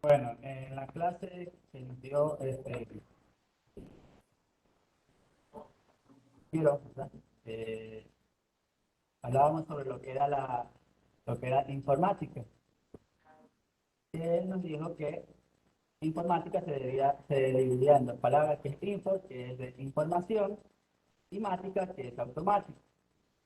Bueno, en la clase que nos dio Ciro, ¿verdad? Eh, Hablábamos sobre lo que era informática. Él nos dijo que informática se dividía en dos palabras, que es info, que es de información, y mática, que es automática.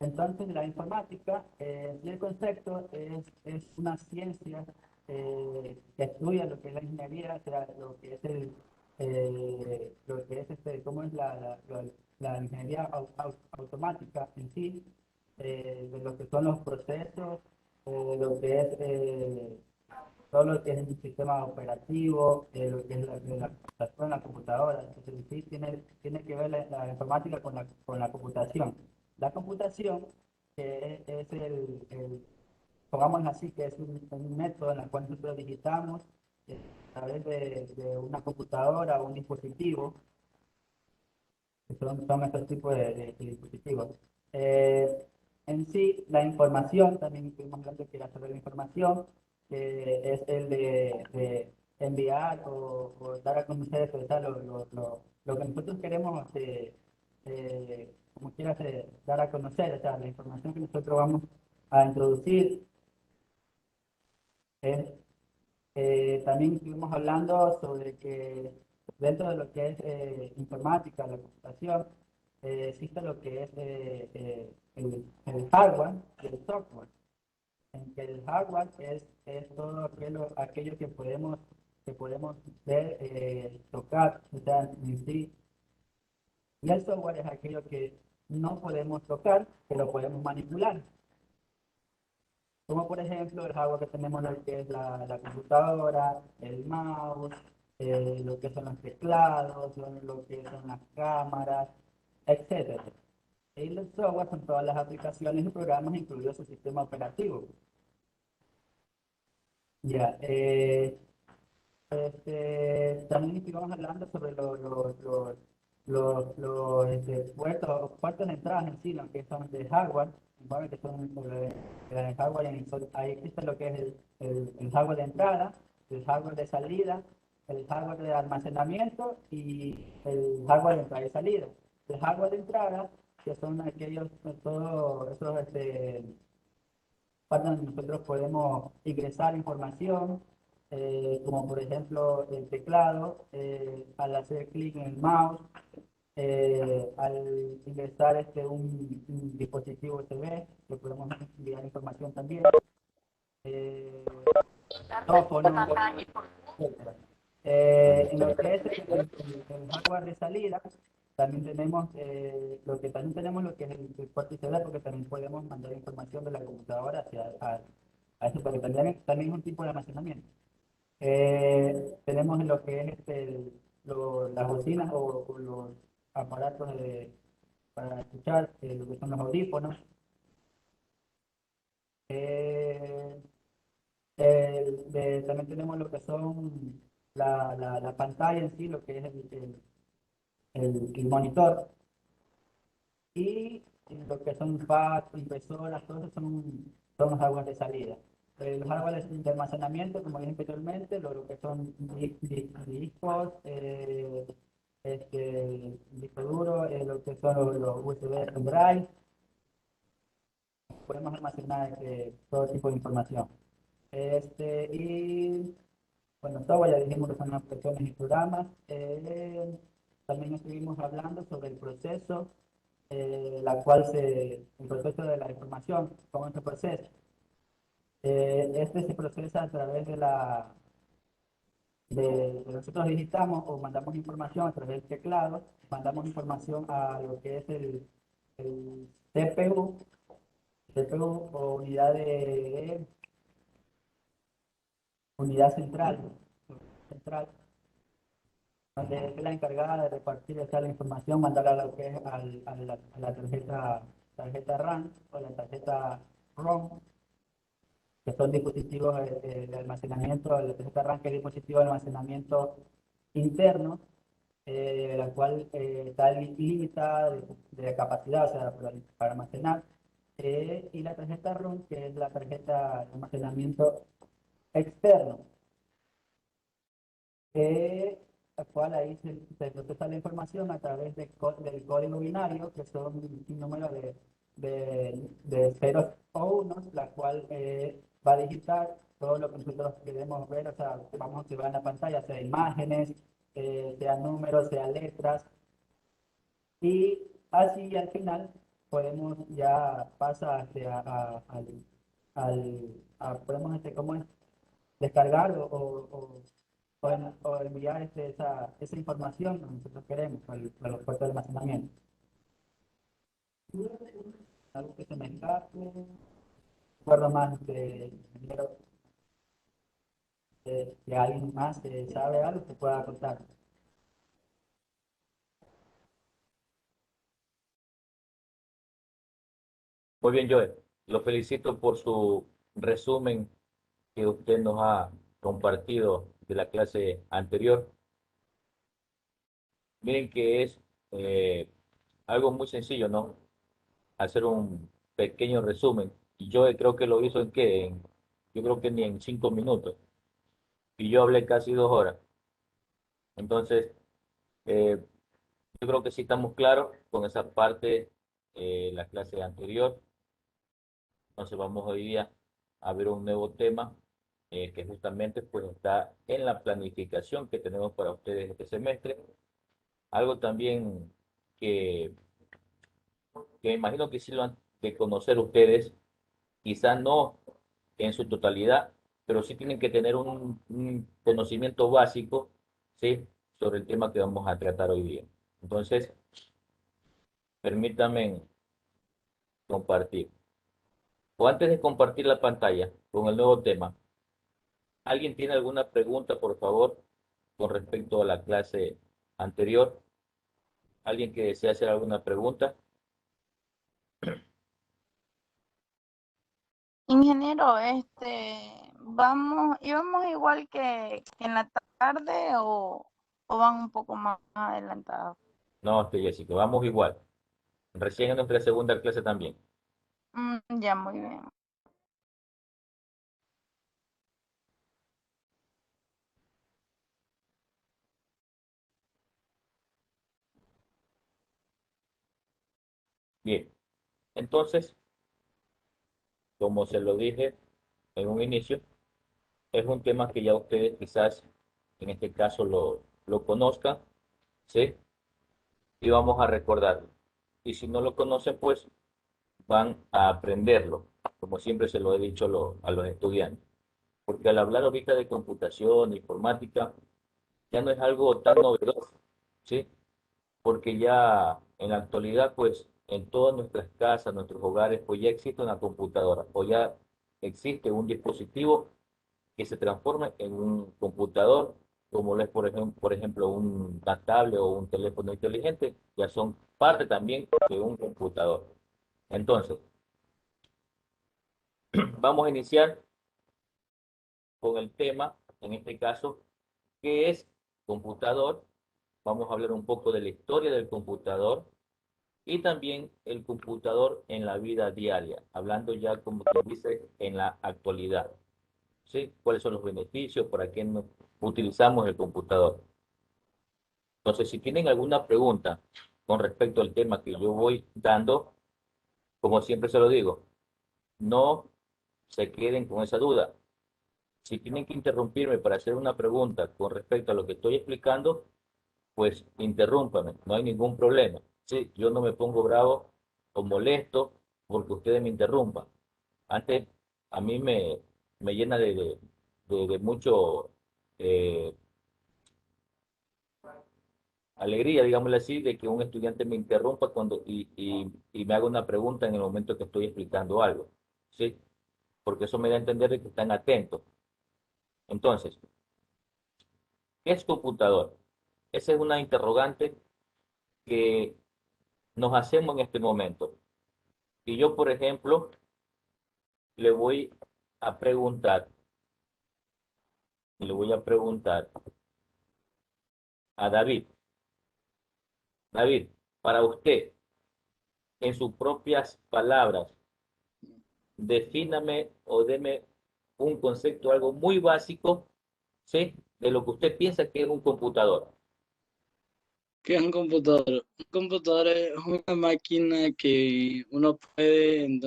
Entonces, la informática, y el concepto es una ciencia que estudia lo que es la ingeniería, o sea, lo que es lo que es cómo es la ingeniería automática en sí, de lo que son los procesos, lo que es todo lo que es el sistema operativo, lo que es la computación en la computadora. Entonces, en sí tiene que ver la informática con la computación. La computación es pongamos así, que es un método en el cual nosotros digitamos a través de una computadora o un dispositivo, que son estos tipos de dispositivos. Eh, en sí, la información, también estuvimos hablando que era sobre la información, que es el de enviar o dar a conocer, expresar lo que nosotros queremos, como quieras, dar a conocer, o sea, la información que nosotros vamos a introducir. Es, también estuvimos hablando sobre que dentro de lo que es informática, la computación, existe lo que es el hardware y el software. En que el hardware es todo aquello que podemos ver, tocar, o sea, en sí. Y el software es aquello que no podemos tocar, que lo podemos manipular. Como por ejemplo el hardware que tenemos, lo que es la computadora, el mouse, lo que son los teclados, lo que son las cámaras, etcétera. Y los software son todas las aplicaciones y programas, incluido su sistema operativo. Ya, también estuvimos hablando sobre puertos de entrada en sí, lo que son de hardware, bueno, que son el hardware, ahí existe lo que es el hardware de entrada, el hardware de salida, el hardware de almacenamiento y el hardware de entrada y salida. El hardware de entrada, que son aquellos, todos esos para donde nosotros podemos ingresar información, como por ejemplo el teclado, al hacer clic en el mouse, al ingresar un dispositivo USB, que podemos enviar información también, eh, micrófono, etcétera. En lo que es el hardware de salida, también tenemos lo que es el puerto celular, porque también podemos mandar información de la computadora a eso, porque también es un tipo de almacenamiento. Tenemos lo que es las bocinas o los aparatos para escuchar, lo que son los audífonos. Eh, También tenemos lo que son la pantalla en sí, lo que es el monitor, y lo que son fax, impresoras, todo eso son los hardware de salida. Los hardware de almacenamiento, como dije anteriormente, lo que son discos, disco duro, lo que son los USB drive, podemos almacenar todo tipo de información. Y bueno, todo ya dijimos que son aplicaciones y programas. También estuvimos hablando sobre el proceso, el proceso de la información, cómo se procesa. Este se procesa a través nosotros digitamos o mandamos información a través del teclado, mandamos información a lo que es el CPU o unidad central, donde es la encargada de repartir esa la información, mandarla a lo que es a la tarjeta RAM o la tarjeta ROM, que son dispositivos de almacenamiento, la tarjeta RAM, que es dispositivo de almacenamiento interno, la cual está limitada de capacidad, o sea, para almacenar, y la tarjeta ROM, que es la tarjeta de almacenamiento externo. la cual ahí se procesa la información a través del código binario, que son un número de ceros o unos, la cual va a digitar todo lo que nosotros queremos ver, o sea, vamos a observar en la pantalla, sea imágenes, sea números, sea letras, y así al final podemos ya pasar podemos, ¿cómo es? Descargar o enviar esa información que nosotros queremos a los puertos de almacenamiento. Algo que se me escape, recuerdo más de alguien más que sabe algo que pueda contar. Muy bien, Joe. Lo felicito por su resumen que usted nos ha compartido de la clase anterior. Miren que es eh, algo muy sencillo, ¿no? Hacer un pequeño resumen. Y yo creo que lo hizo en qué, yo creo que ni en 5 minutos. Y yo hablé casi 2 horas. Entonces, eh, yo creo que sí estamos claros con esa parte, la clase anterior. Entonces vamos hoy día a ver un nuevo tema que justamente pues está en la planificación que tenemos para ustedes este semestre. Algo también que, que me imagino que sí lo han de conocer ustedes, quizá no en su totalidad, pero sí tienen que tener un conocimiento básico, ¿sí? Sobre el tema que vamos a tratar hoy día. Entonces, permítanme compartir. O antes de compartir la pantalla con el nuevo tema, ¿alguien tiene alguna pregunta, por favor, con respecto a la clase anterior? ¿Alguien que desea hacer alguna pregunta? Ingeniero, íbamos igual que en la tarde o van un poco más adelantados. No, Jessica, vamos igual. Recién en nuestra segunda clase también. Ya, muy bien. Bien, entonces, como se lo dije en un inicio, es un tema que ya ustedes quizás en este caso lo conozcan, ¿sí? Y vamos a recordarlo. Y si no lo conocen, pues van a aprenderlo, como siempre se lo he dicho a los estudiantes. Porque al hablar ahorita de computación, de informática, ya no es algo tan novedoso, ¿sí? Porque ya en la actualidad, pues en todas nuestras casas, nuestros hogares, pues ya existe una computadora o ya existe un dispositivo que se transforma en un computador, como lo es, por ejemplo, una tablet o un teléfono inteligente, ya son parte también de un computador. Entonces, vamos a iniciar con el tema, en este caso, ¿qué es computador? Vamos a hablar un poco de la historia del computador y también el computador en la vida diaria, hablando ya como se dice en la actualidad. ¿Sí? ¿Cuáles son los beneficios? ¿Para qué utilizamos el computador? Entonces, si tienen alguna pregunta con respecto al tema que yo voy dando, como siempre se lo digo, no se queden con esa duda. Si tienen que interrumpirme para hacer una pregunta con respecto a lo que estoy explicando, pues interrúmpame, no hay ningún problema. Sí, yo no me pongo bravo o molesto porque ustedes me interrumpan. Antes, a mí me llena de mucho eh, alegría, digámosle así, de que un estudiante me interrumpa y me haga una pregunta en el momento que estoy explicando algo. ¿Sí? Porque eso me da a entender de que están atentos. Entonces, ¿qué es computador? Esa es una interrogante que nos hacemos en este momento. Y yo, por ejemplo, le voy a preguntar, le voy a preguntar a David. David, para usted, en sus propias palabras, defíname o deme un concepto, algo muy básico, ¿sí? de lo que usted piensa que es un computador. ¿Qué es un computador? Un computador es una máquina que uno puede, en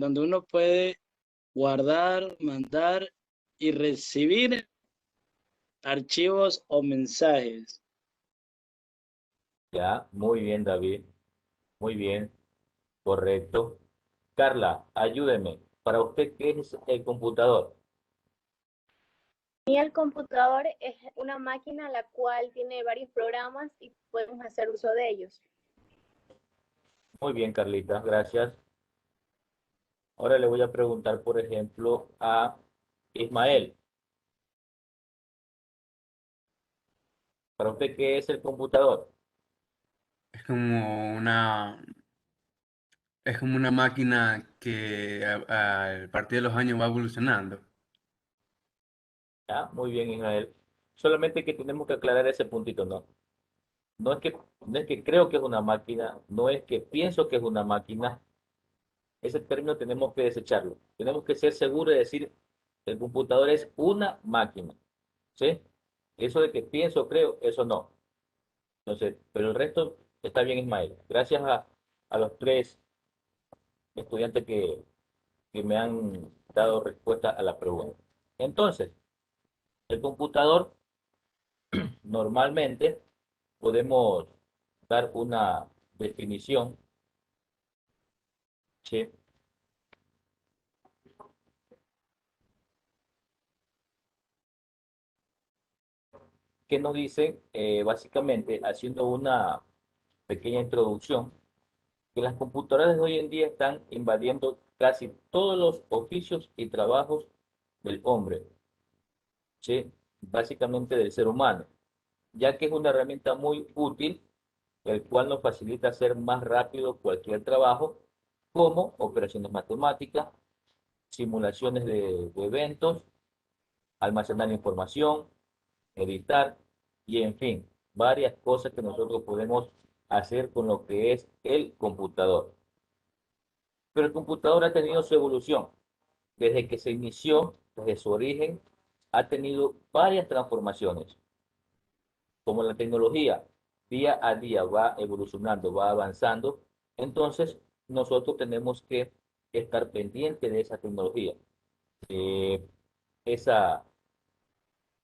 donde uno puede guardar, mandar y recibir archivos o mensajes. Ya, muy bien, David. Muy bien, correcto. Carla, ayúdeme. Para usted, ¿qué es el computador? Y el computador es una máquina la cual tiene varios programas y podemos hacer uso de ellos. Muy bien, Carlita, gracias. Ahora le voy a preguntar, por ejemplo, a Ismael. ¿Para usted qué es el computador? Es como es como una máquina que al partir de los años va evolucionando. ¿Ya? Muy bien, Ismael. Solamente que tenemos que aclarar ese puntito, ¿no? No es que creo que es una máquina, no es que pienso que es una máquina. Ese término tenemos que desecharlo. Tenemos que ser seguros de decir el computador es una máquina. ¿Sí? Eso de que pienso, creo, eso no. Entonces, pero el resto está bien, Ismael. Gracias a los tres estudiantes que me han dado respuesta a la pregunta. Entonces, el computador normalmente podemos dar una definición, ¿sí? Que nos dice, básicamente, haciendo una pequeña introducción, que las computadoras de hoy en día están invadiendo casi todos los oficios y trabajos del hombre, ¿sí? Básicamente del ser humano, ya que es una herramienta muy útil, el cual nos facilita hacer más rápido cualquier trabajo, como operaciones matemáticas, simulaciones de eventos, almacenar información, editar y en fin, varias cosas que nosotros podemos hacer con lo que es el computador. Pero el computador ha tenido su evolución. Desde que se inició, desde su origen, ha tenido varias transformaciones. Como la tecnología día a día va evolucionando, va avanzando, entonces nosotros tenemos que estar pendientes de esa tecnología. Eh, esa,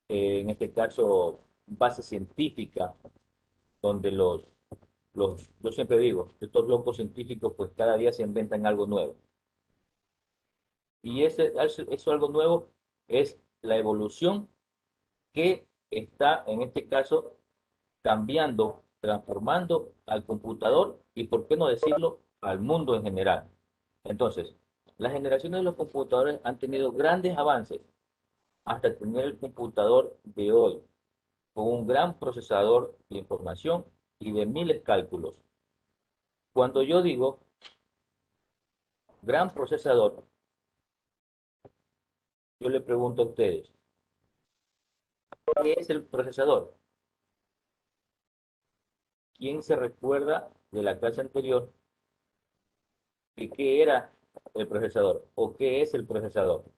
en este caso, base científica, donde yo siempre digo, estos locos científicos pues cada día se inventan algo nuevo. Y eso algo nuevo es la evolución que está, en este caso, cambiando, transformando al computador y, por qué no decirlo, al mundo en general. Entonces, las generaciones de los computadores han tenido grandes avances hasta tener el computador de hoy, con un gran procesador de información y de miles de cálculos. Cuando yo digo gran procesador, yo le pregunto a ustedes, ¿qué es el procesador? ¿Quién se recuerda de la clase anterior de qué era el procesador o qué es el procesador?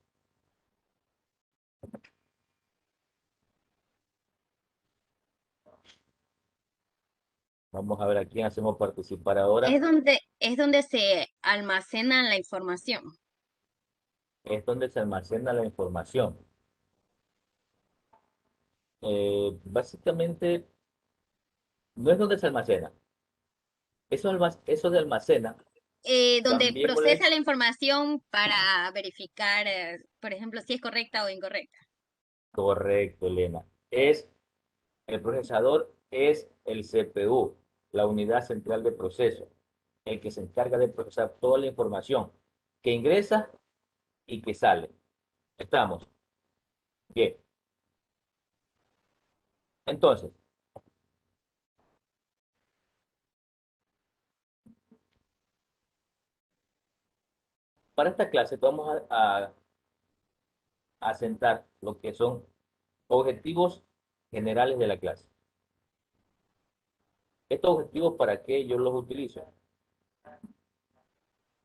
Vamos a ver a quién hacemos participar ahora. Es donde se almacena la información. Es donde se almacena la información. Básicamente, no es donde se almacena. Eso de almacena, Donde cambiémosle, procesa la información para verificar, por ejemplo, si es correcta o incorrecta. correcto, Elena. El procesador es el CPU, la unidad central de proceso, el que se encarga de procesar toda la información que ingresa y que sale. Estamos. Bien. Entonces, para esta clase vamos a sentar lo que son objetivos generales de la clase. Estos objetivos, ¿para qué yo los utilizo?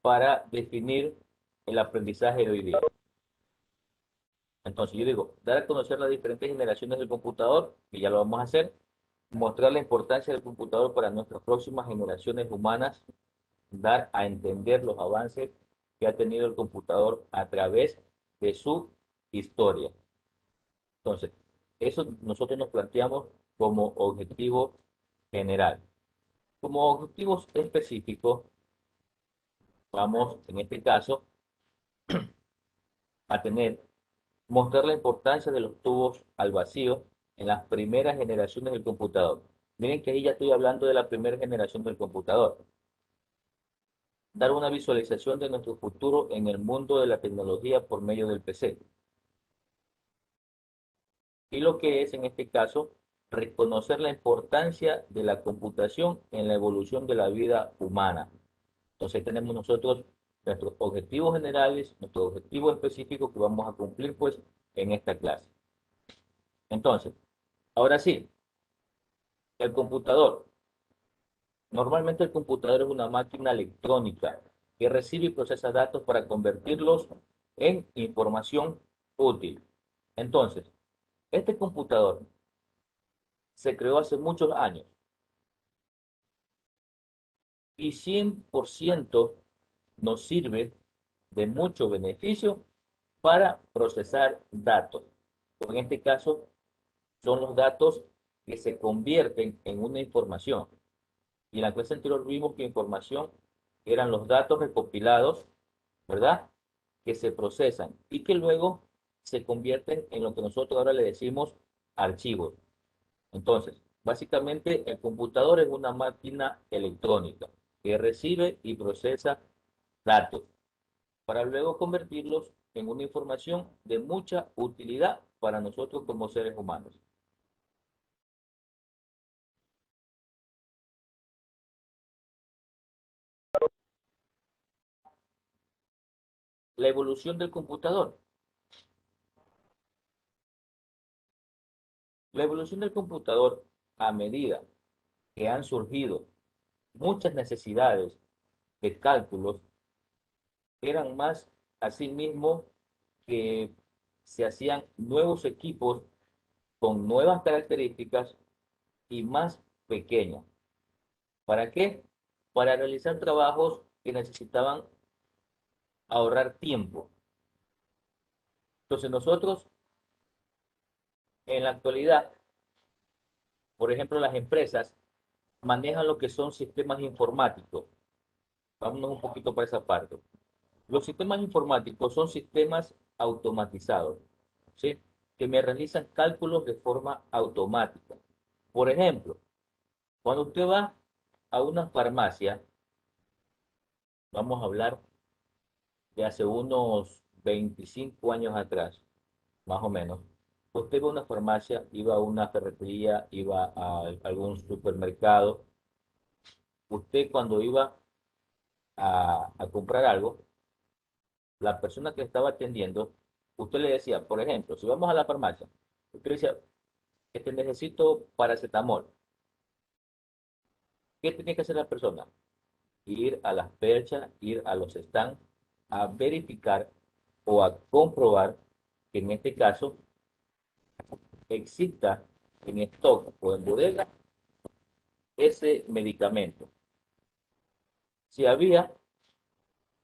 Para definir el aprendizaje de hoy día. Entonces yo digo, dar a conocer las diferentes generaciones del computador, que ya lo vamos a hacer, mostrar la importancia del computador para nuestras próximas generaciones humanas, dar a entender los avances que ha tenido el computador a través de su historia. Entonces, eso nosotros nos planteamos como objetivo general. Como objetivos específicos, vamos en este caso a tener, mostrar la importancia de los tubos al vacío en las primeras generaciones del computador. Miren que ahí ya estoy hablando de la primera generación del computador. Dar una visualización de nuestro futuro en el mundo de la tecnología por medio del PC. Y lo que es, en este caso, reconocer la importancia de la computación en la evolución de la vida humana. Entonces tenemos nosotros nuestros objetivos generales, nuestros objetivos específicos que vamos a cumplir pues en esta clase. Entonces, ahora sí, el computador. Normalmente el computador es una máquina electrónica que recibe y procesa datos para convertirlos en información útil. Entonces, este computador se creó hace muchos años y 100% nos sirve de mucho beneficio para procesar datos. En este caso, son los datos que se convierten en una información. Y en la clase anterior vimos que información eran los datos recopilados, ¿verdad? Que se procesan y que luego se convierten en lo que nosotros ahora le decimos archivos. Entonces, básicamente el computador es una máquina electrónica que recibe y procesa datos para luego convertirlos en una información de mucha utilidad para nosotros como seres humanos. La evolución del computador. La evolución del computador, a medida que han surgido muchas necesidades de cálculos, eran más asimismo que se hacían nuevos equipos con nuevas características y más pequeños. ¿Para qué? Para realizar trabajos que necesitaban ahorrar tiempo. Entonces nosotros en la actualidad, por ejemplo, las empresas manejan lo que son sistemas informáticos. Vámonos un poquito para esa parte. Los sistemas informáticos son sistemas automatizados, ¿sí? Que me realizan cálculos de forma automática. Por ejemplo, cuando usted va a una farmacia, vamos a hablar de hace unos 25 años atrás, más o menos, usted va a una farmacia, iba a una ferretería, iba a algún supermercado, usted cuando iba a comprar algo, la persona que estaba atendiendo, usted le decía, por ejemplo, si vamos a la farmacia, usted decía, necesito paracetamol. ¿Qué tiene que hacer la persona? Ir a las perchas, ir a los stands, a verificar o a comprobar que en este caso exista en stock o en bodega ese medicamento. Si había,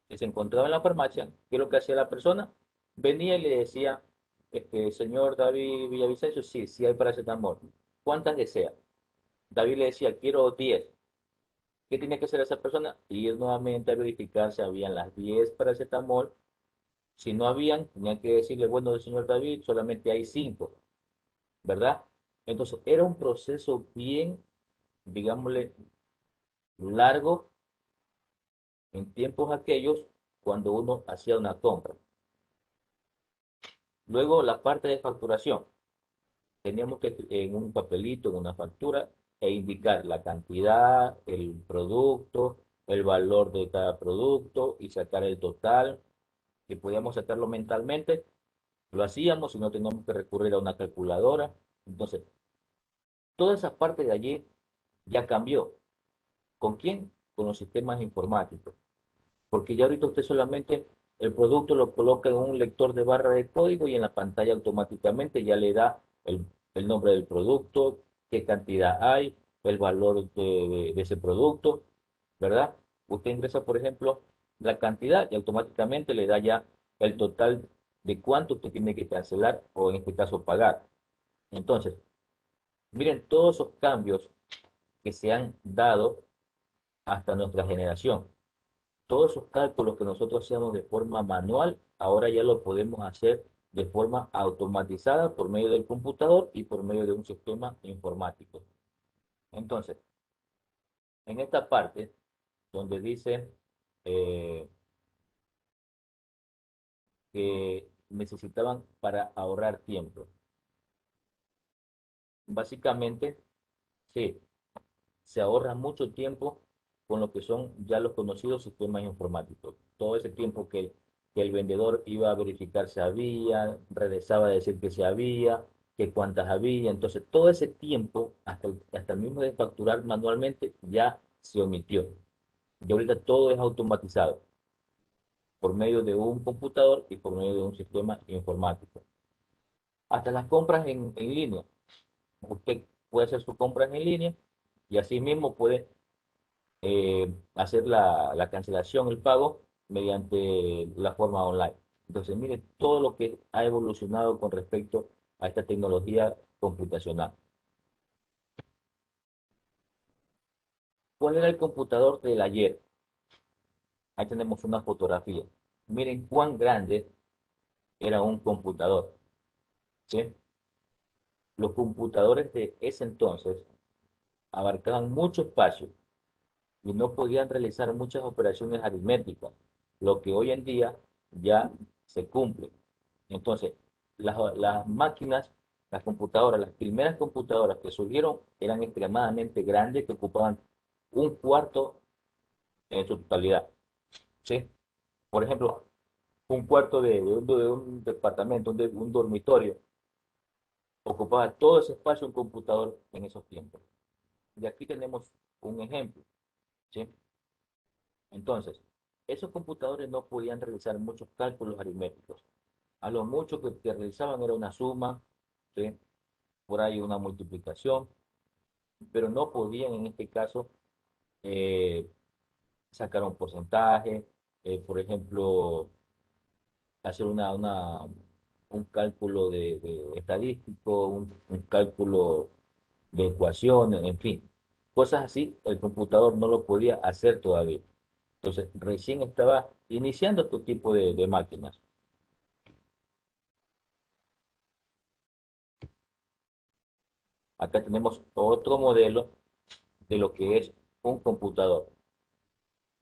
que se encontraba en la farmacia, ¿qué es lo que hacía la persona? Venía y le decía, señor David Villavicencio, sí, sí hay paracetamol. ¿Cuántas desea? David le decía, quiero 10. ¿Qué tenía que hacer esa persona? Ir nuevamente a verificar si habían las 10 paracetamol. Si no habían, tenía que decirle, bueno, señor David, solamente hay 5, ¿verdad? Entonces, era un proceso bien, digámosle, largo en tiempos aquellos cuando uno hacía una compra. Luego, la parte de facturación. Teníamos que en un papelito, en una factura, e indicar la cantidad, el producto, el valor de cada producto y sacar el total, que podíamos sacarlo mentalmente, lo hacíamos y no teníamos que recurrir a una calculadora. Entonces, toda esa parte de allí ya cambió. ¿Con quién? Con los sistemas informáticos. Porque ya ahorita usted solamente el producto lo coloca en un lector de barra de código y en la pantalla automáticamente ya le da el nombre del producto, qué cantidad hay, el valor de ese producto, ¿verdad? Usted ingresa, por ejemplo, la cantidad y automáticamente le da ya el total de cuánto usted tiene que cancelar o en este caso pagar. Entonces, miren todos esos cambios que se han dado hasta nuestra generación. Todos esos cálculos que nosotros hacíamos de forma manual, ahora ya lo podemos hacer de forma automatizada por medio del computador y por medio de un sistema informático. Entonces, en esta parte donde dice eh, que necesitaban para ahorrar tiempo, básicamente, sí, se ahorra mucho tiempo con lo que son ya los conocidos sistemas informáticos. Todo ese tiempo que el vendedor iba a verificar si había, regresaba a decir que si había, que cuántas había. Entonces, todo ese tiempo, hasta el mismo de facturar manualmente, ya se omitió. Y ahorita todo es automatizado por medio de un computador y por medio de un sistema informático. Hasta las compras en línea. Usted puede hacer sus compras en línea y así mismo puede hacer la cancelación, el pago, mediante la forma online. Entonces, mire todo lo que ha evolucionado con respecto a esta tecnología computacional. ¿Cuál era el computador del ayer? Ahí tenemos una fotografía. Miren cuán grande era un computador, ¿sí? Los computadores de ese entonces abarcaban mucho espacio y no podían realizar muchas operaciones aritméticas, lo que hoy en día ya se cumple. Entonces, las máquinas, las computadoras, las primeras computadoras que surgieron eran extremadamente grandes, que ocupaban un cuarto en su totalidad, ¿sí? Por ejemplo, un cuarto de un departamento, un dormitorio, ocupaba todo ese espacio un computador en esos tiempos. Y aquí tenemos un ejemplo, ¿sí? Entonces, esos computadores no podían realizar muchos cálculos aritméticos. A lo mucho que realizaban era una suma, ¿sí? Por ahí una multiplicación, pero no podían en este caso eh, sacar un porcentaje, por ejemplo, hacer un cálculo de estadístico, un cálculo de ecuaciones, en fin. Cosas así, el computador no lo podía hacer todavía. Entonces, recién estaba iniciando este tipo de máquinas. Acá tenemos otro modelo de lo que es un computador.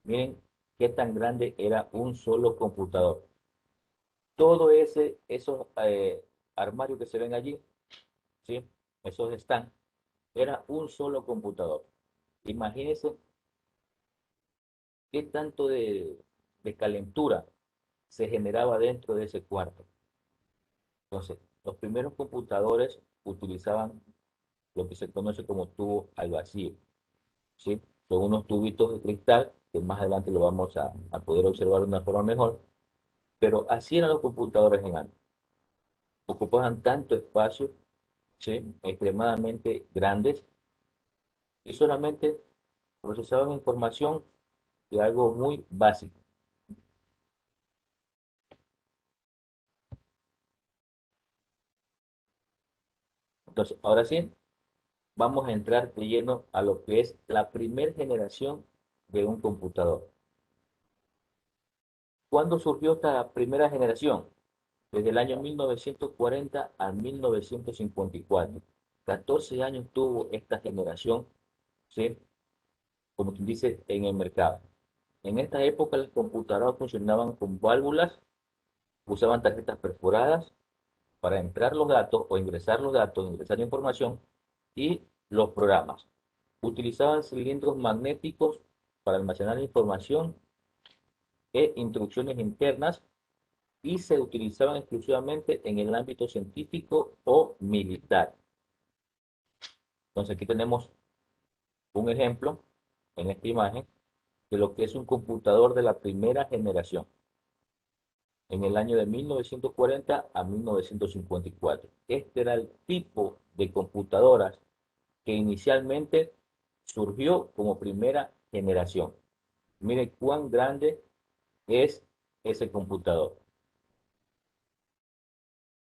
Miren qué tan grande era un solo computador. Todo esos armarios que se ven allí, ¿sí? Esos están, era un solo computador. Imagínense qué tanto de calentura se generaba dentro de ese cuarto. Entonces, los primeros computadores utilizaban lo que se conoce como tubo al vacío, ¿sí? Son unos tubitos de cristal que más adelante lo vamos a poder observar de una forma mejor, pero así eran los computadores en antes. Ocupaban tanto espacio, ¿sí? Extremadamente grandes y solamente procesaban información de algo muy básico. Entonces, ahora sí, vamos a entrar de lleno a lo que es la primera generación de un computador. ¿Cuándo surgió esta primera generación? Desde el año 1940 a 1954. 14 años tuvo esta generación, ¿sí? Como quien dice, en el mercado. En esta época las computadoras funcionaban con válvulas, usaban tarjetas perforadas para entrar los datos o ingresar información y los programas. Utilizaban cilindros magnéticos para almacenar información e instrucciones internas y se utilizaban exclusivamente en el ámbito científico o militar. Entonces aquí tenemos un ejemplo en esta imagen de lo que es un computador de la primera generación. en el año de 1940 a 1954. Este era el tipo de computadoras que inicialmente surgió como primera generación. Mire cuán grande es ese computador.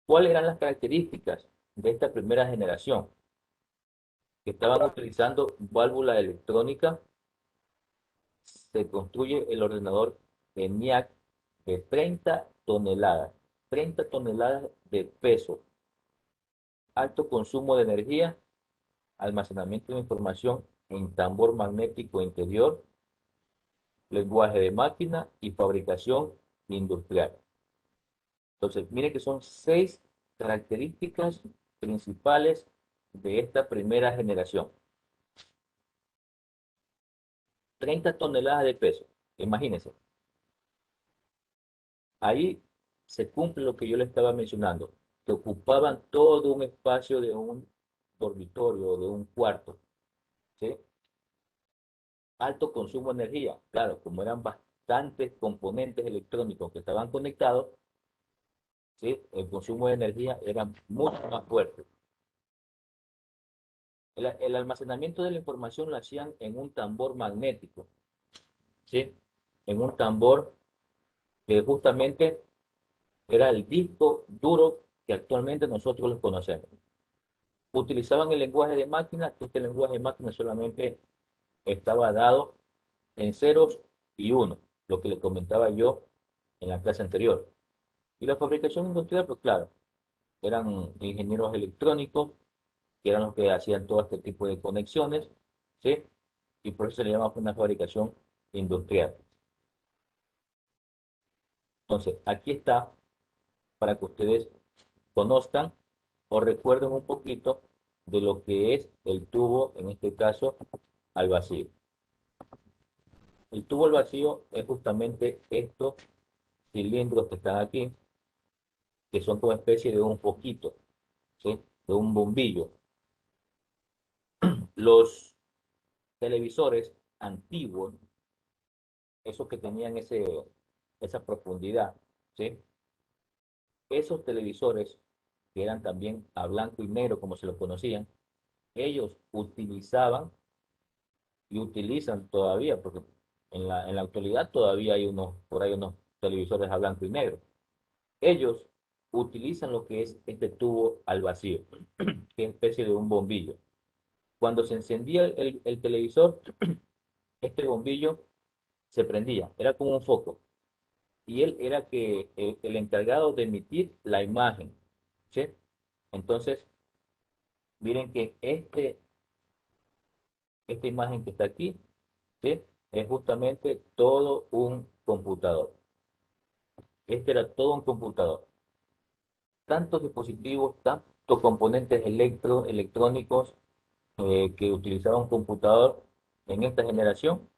¿Cuáles eran las características de esta primera generación? Que estaban utilizando válvula electrónica. Se construye el ordenador ENIAC de 30 toneladas de peso, alto consumo de energía, almacenamiento de información en tambor magnético interior, lenguaje de máquina y fabricación industrial. Entonces, mire que son 6 características principales de esta primera generación. 30 toneladas de peso, imagínense. Ahí se cumple lo que yo le estaba mencionando, que ocupaban todo un espacio de un dormitorio, de un cuarto, ¿sí? Alto consumo de energía, claro, como eran bastantes componentes electrónicos que estaban conectados, ¿sí? El consumo de energía era mucho más fuerte. El almacenamiento de la información lo hacían en un tambor magnético, ¿sí? En un tambor que justamente era el disco duro que actualmente nosotros los conocemos. Utilizaban el lenguaje de máquina, que este lenguaje de máquina solamente estaba dado en ceros y unos, lo que le comentaba yo en la clase anterior. Y la fabricación industrial, pues claro, eran ingenieros electrónicos, que eran los que hacían todo este tipo de conexiones, ¿sí? Y por eso se le llama una fabricación industrial. Entonces, aquí está para que ustedes conozcan o recuerden un poquito de lo que es el tubo, en este caso, al vacío. El tubo al vacío es justamente estos cilindros que están aquí, que son como especie de un foquito, ¿sí? De un bombillo. Los televisores antiguos, esos que tenían esa profundidad, ¿sí? Esos televisores, que eran también a blanco y negro, como se los conocían, ellos utilizaban y utilizan todavía, porque en la actualidad todavía hay por ahí unos televisores a blanco y negro. Ellos utilizan lo que es este tubo al vacío, que es especie de un bombillo. Cuando se encendía el televisor, este bombillo se prendía, era como un foco, y él era el encargado de emitir la imagen, ¿sí? Entonces, miren que esta imagen que está aquí, ¿sí? Es justamente todo un computador. Este era todo un computador. Tantos dispositivos, tantos componentes electrónicos que utilizaba un computador en esta generación.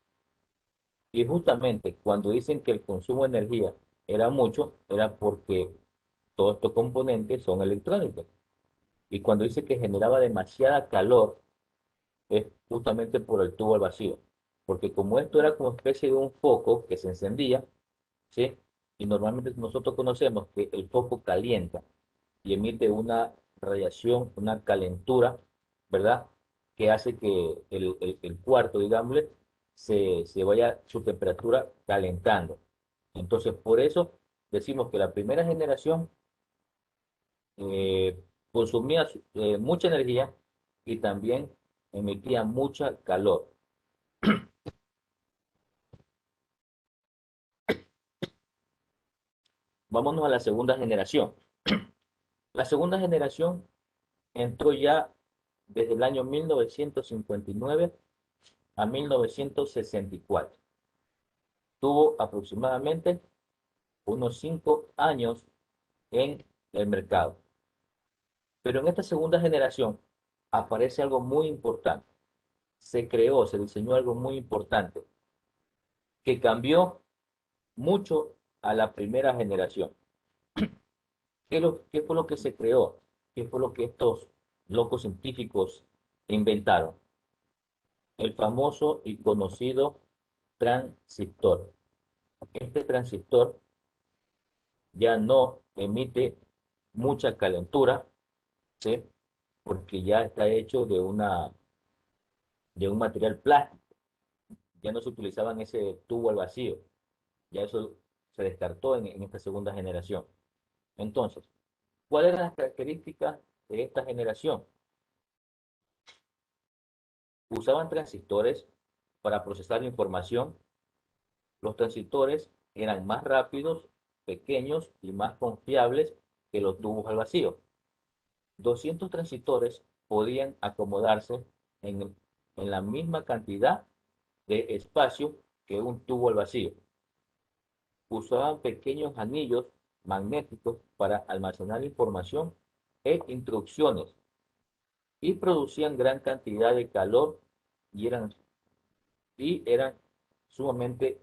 Y justamente cuando dicen que el consumo de energía era mucho, era porque todos estos componentes son electrónicos. Y cuando dice que generaba demasiada calor, es justamente por el tubo al vacío. Porque como esto era como especie de un foco que se encendía, ¿sí? Y normalmente nosotros conocemos que el foco calienta y emite una radiación, una calentura, ¿verdad? Que hace que el cuarto, digámosle, se vaya su temperatura calentando. Entonces, por eso decimos que la primera generación consumía mucha energía y también emitía mucha calor. Vámonos a la segunda generación. La segunda generación entró ya desde el año 1959 a 1964. Tuvo aproximadamente unos 5 años en el mercado. Pero en esta segunda generación aparece algo muy importante. Se diseñó algo muy importante que cambió mucho a la primera generación. ¿Qué fue lo que se creó? ¿Qué fue lo que estos locos científicos inventaron? El famoso y conocido transistor. Este transistor ya no emite mucha calentura, ¿sí? Porque ya está hecho de un material plástico. Ya no se utilizaban ese tubo al vacío. Ya eso se descartó en esta segunda generación. Entonces, ¿cuáles eran las características de esta generación? Usaban transistores para procesar la información. Los transistores eran más rápidos, pequeños y más confiables que los tubos al vacío. 200 transistores podían acomodarse en la misma cantidad de espacio que un tubo al vacío. Usaban pequeños anillos magnéticos para almacenar información e instrucciones y producían gran cantidad de calor y eran sumamente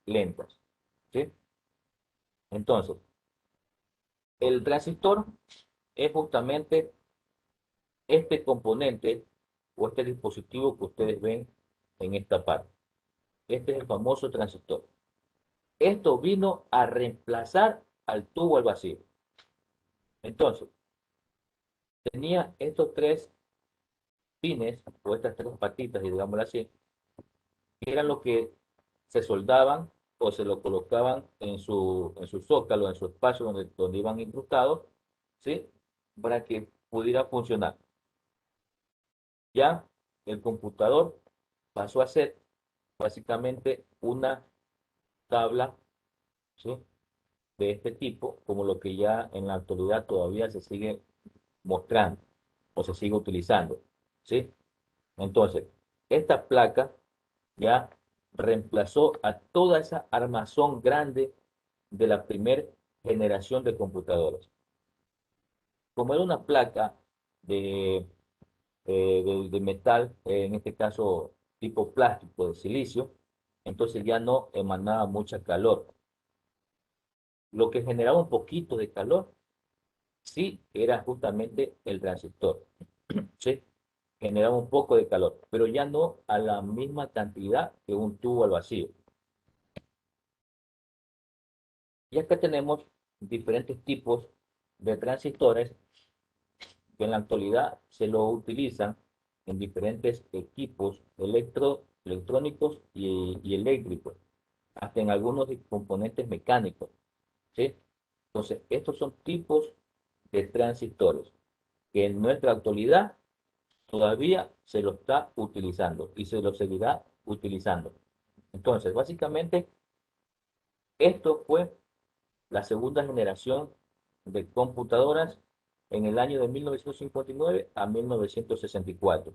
lentas. ¿Sí? Entonces, el transistor es justamente este componente o este dispositivo que ustedes ven en esta parte. Este es el famoso transistor. Esto vino a reemplazar al tubo al vacío. Entonces, tenía estos tres pines o estas tres patitas, digámoslo así, que eran los que se soldaban o se lo colocaban en su zócalo, en su espacio donde iban incrustados, ¿sí? Para que pudiera funcionar. Ya el computador pasó a ser básicamente una tabla, ¿sí? De este tipo, como lo que ya en la actualidad todavía se sigue mostrando o se sigue utilizando, ¿sí? Entonces, esta placa ya reemplazó a toda esa armazón grande de la primera generación de computadores. Como era una placa de, de metal, en este caso tipo plástico de silicio, entonces ya no emanaba mucha calor. Lo que generaba un poquito de calor, sí, era justamente el transistor, ¿sí? Generaba un poco de calor, pero ya no a la misma cantidad que un tubo al vacío. Y acá tenemos diferentes tipos de transistores que en la actualidad se lo utilizan en diferentes equipos electrónicos y eléctricos, hasta en algunos componentes mecánicos, ¿sí? Entonces, estos son tipos de transistores que en nuestra actualidad todavía se lo está utilizando y se lo seguirá utilizando. Entonces, básicamente, esto fue la segunda generación de computadoras en el año de 1959 a 1964.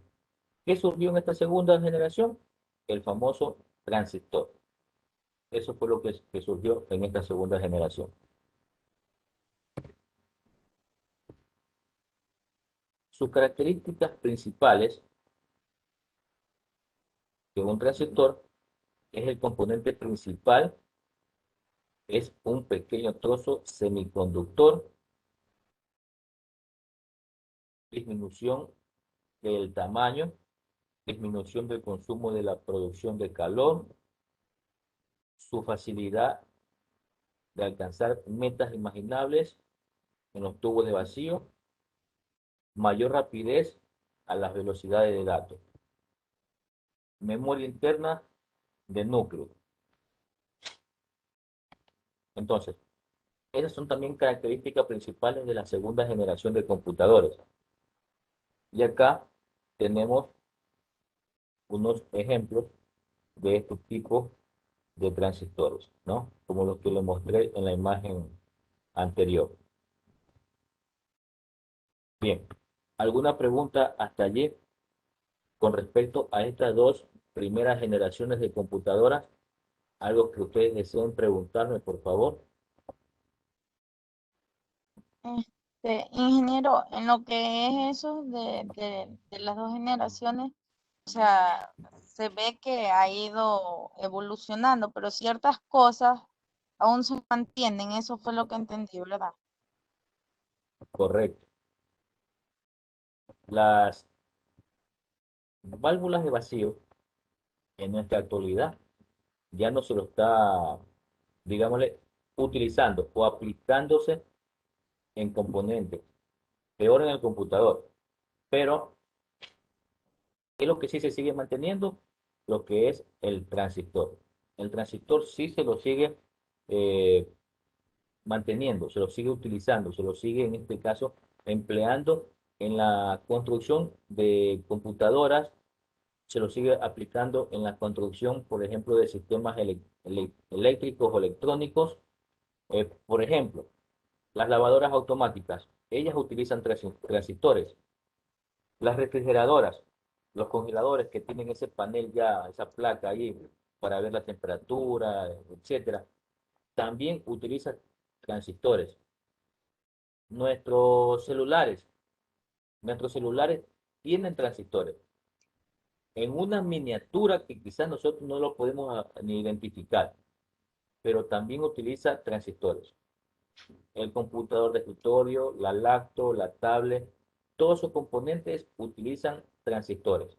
¿Qué surgió en esta segunda generación? El famoso transistor. Eso fue lo que surgió en esta segunda generación. Sus características principales de un transistor es el componente principal, es un pequeño trozo semiconductor, disminución del tamaño, disminución del consumo de la producción de calor, su facilidad de alcanzar metas imaginables en los tubos de vacío, mayor rapidez a las velocidades de datos, memoria interna de núcleo. Entonces, esas son también características principales de la segunda generación de computadores. Y acá tenemos unos ejemplos de estos tipos de transistores, ¿no? Como los que les mostré en la imagen anterior. Bien, ¿alguna pregunta hasta allí con respecto a estas dos primeras generaciones de computadoras? ¿Algo que ustedes deseen preguntarme, por favor? Ingeniero, en lo que es eso de las dos generaciones, o sea, se ve que ha ido evolucionando, pero ciertas cosas aún se mantienen, eso fue lo que entendí, ¿verdad? Correcto. Las válvulas de vacío en nuestra actualidad ya no se lo está, digámosle, utilizando o aplicándose en componentes, peor en el computador, pero es lo que sí se sigue manteniendo, lo que es el transistor. El transistor sí se lo sigue eh, manteniendo, se lo sigue utilizando, se lo sigue en este caso empleando en la construcción de computadoras, se lo sigue aplicando en la construcción, por ejemplo, de sistemas eléctricos o electrónicos. Por ejemplo, las lavadoras automáticas, ellas utilizan transistores. Las refrigeradoras, los congeladores que tienen ese panel ya, esa placa ahí para ver la temperatura, etcétera, también utilizan transistores. Nuestros celulares, nuestros celulares tienen transistores. En una miniatura que quizás nosotros no lo podemos ni identificar, pero también utiliza transistores. El computador de escritorio, la laptop, la tablet, todos sus componentes utilizan transistores.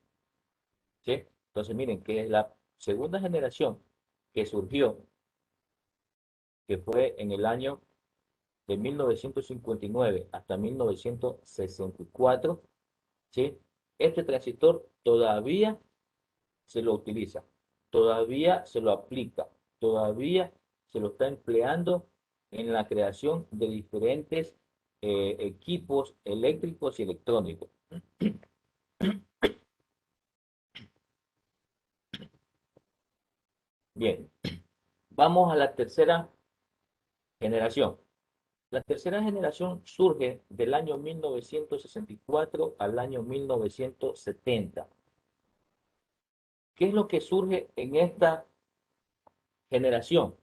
¿Sí? Entonces, miren que es la segunda generación que surgió, que fue en el año de 1959 hasta 1964, ¿sí? Este transistor todavía se lo utiliza, todavía se lo aplica, todavía se lo está empleando en la creación de diferentes equipos eléctricos y electrónicos. Bien, vamos a la tercera generación. La tercera generación surge del año 1964 al año 1970. ¿Qué es lo que surge en esta generación?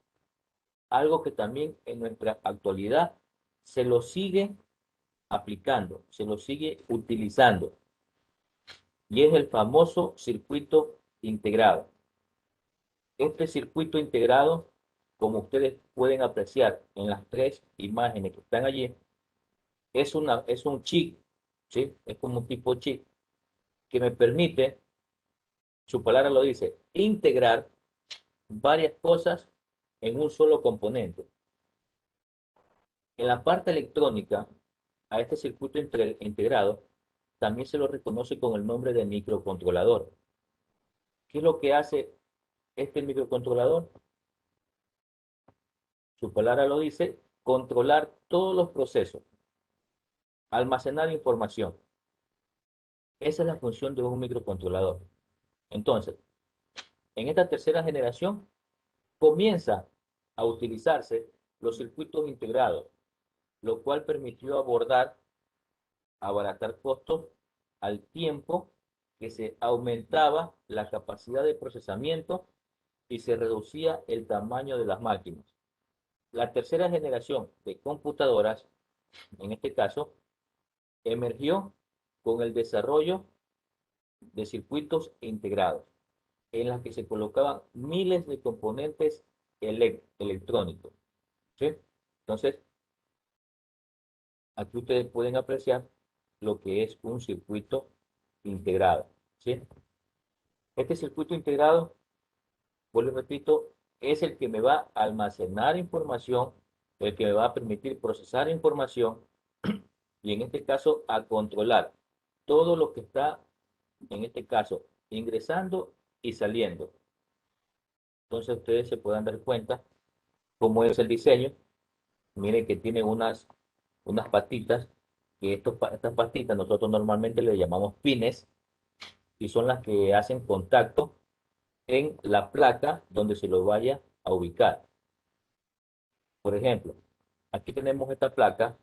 Algo que también en nuestra actualidad se lo sigue aplicando, se lo sigue utilizando, y es el famoso circuito integrado. Este circuito integrado, como ustedes pueden apreciar en las tres imágenes que están allí, es un chip, ¿sí? Es como un tipo chip que me permite, su palabra lo dice, integrar varias cosas en un solo componente. En la parte electrónica, a este circuito integrado también se lo reconoce con el nombre de microcontrolador. ¿Qué es lo que hace este microcontrolador? Su palabra lo dice, controlar todos los procesos, almacenar información. Esa es la función de un microcontrolador. Entonces, en esta tercera generación comienza a utilizarse los circuitos integrados, lo cual permitió abaratar costos al tiempo que se aumentaba la capacidad de procesamiento y se reducía el tamaño de las máquinas. La tercera generación de computadoras, en este caso, emergió con el desarrollo de circuitos integrados, en las que se colocaban miles de componentes electrónicos. ¿Sí? Entonces, aquí ustedes pueden apreciar lo que es un circuito integrado. ¿Sí? Este circuito integrado, vuelvo y repito, es el que me va a almacenar información, el que me va a permitir procesar información y en este caso a controlar todo lo que está, en este caso, ingresando y saliendo. Entonces ustedes se puedan dar cuenta cómo es el diseño. Miren que tiene unas patitas, que estas patitas nosotros normalmente le llamamos pines y son las que hacen contacto en la placa donde se lo vaya a ubicar. Por ejemplo, aquí tenemos esta placa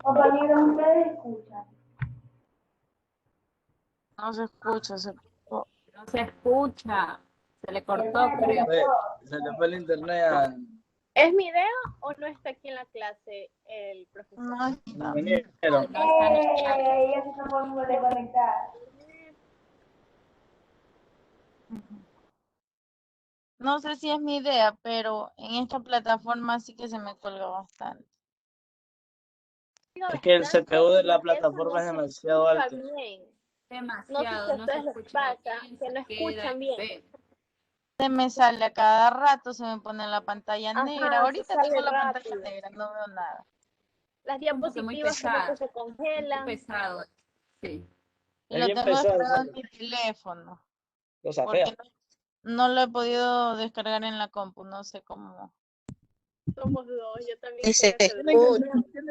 Compañeros, ustedes escuchan. No se escucha, No se escucha. Se le cortó, creo. Se le fue el internet a ¿Es mi idea o no está aquí en la clase el profesor? no está. ingeniero. No está en el chat. Ya se está poniendo de conectar. No sé si es mi idea, pero en esta plataforma sí que se me cuelga bastante. Es que el CPU de la Eso plataforma es no se demasiado escucha alto. bien. Demasiado, No sé si a no se ustedes les escucha pasa bien, que no se queda escuchan bien. feo. Se me sale a cada rato, se me pone la pantalla negra. Ajá, se Ahorita sale tengo la pantalla rápido. negra, no veo nada. Las Como que muy diapositivas como que pesado. se Muy congelan. pesado. Sí. Y Es lo bien tengo pesado, descargado en mi teléfono, lo sapea. porque no lo he podido descargar en la compu, no sé cómo. Somos dos, yo también Y se estoy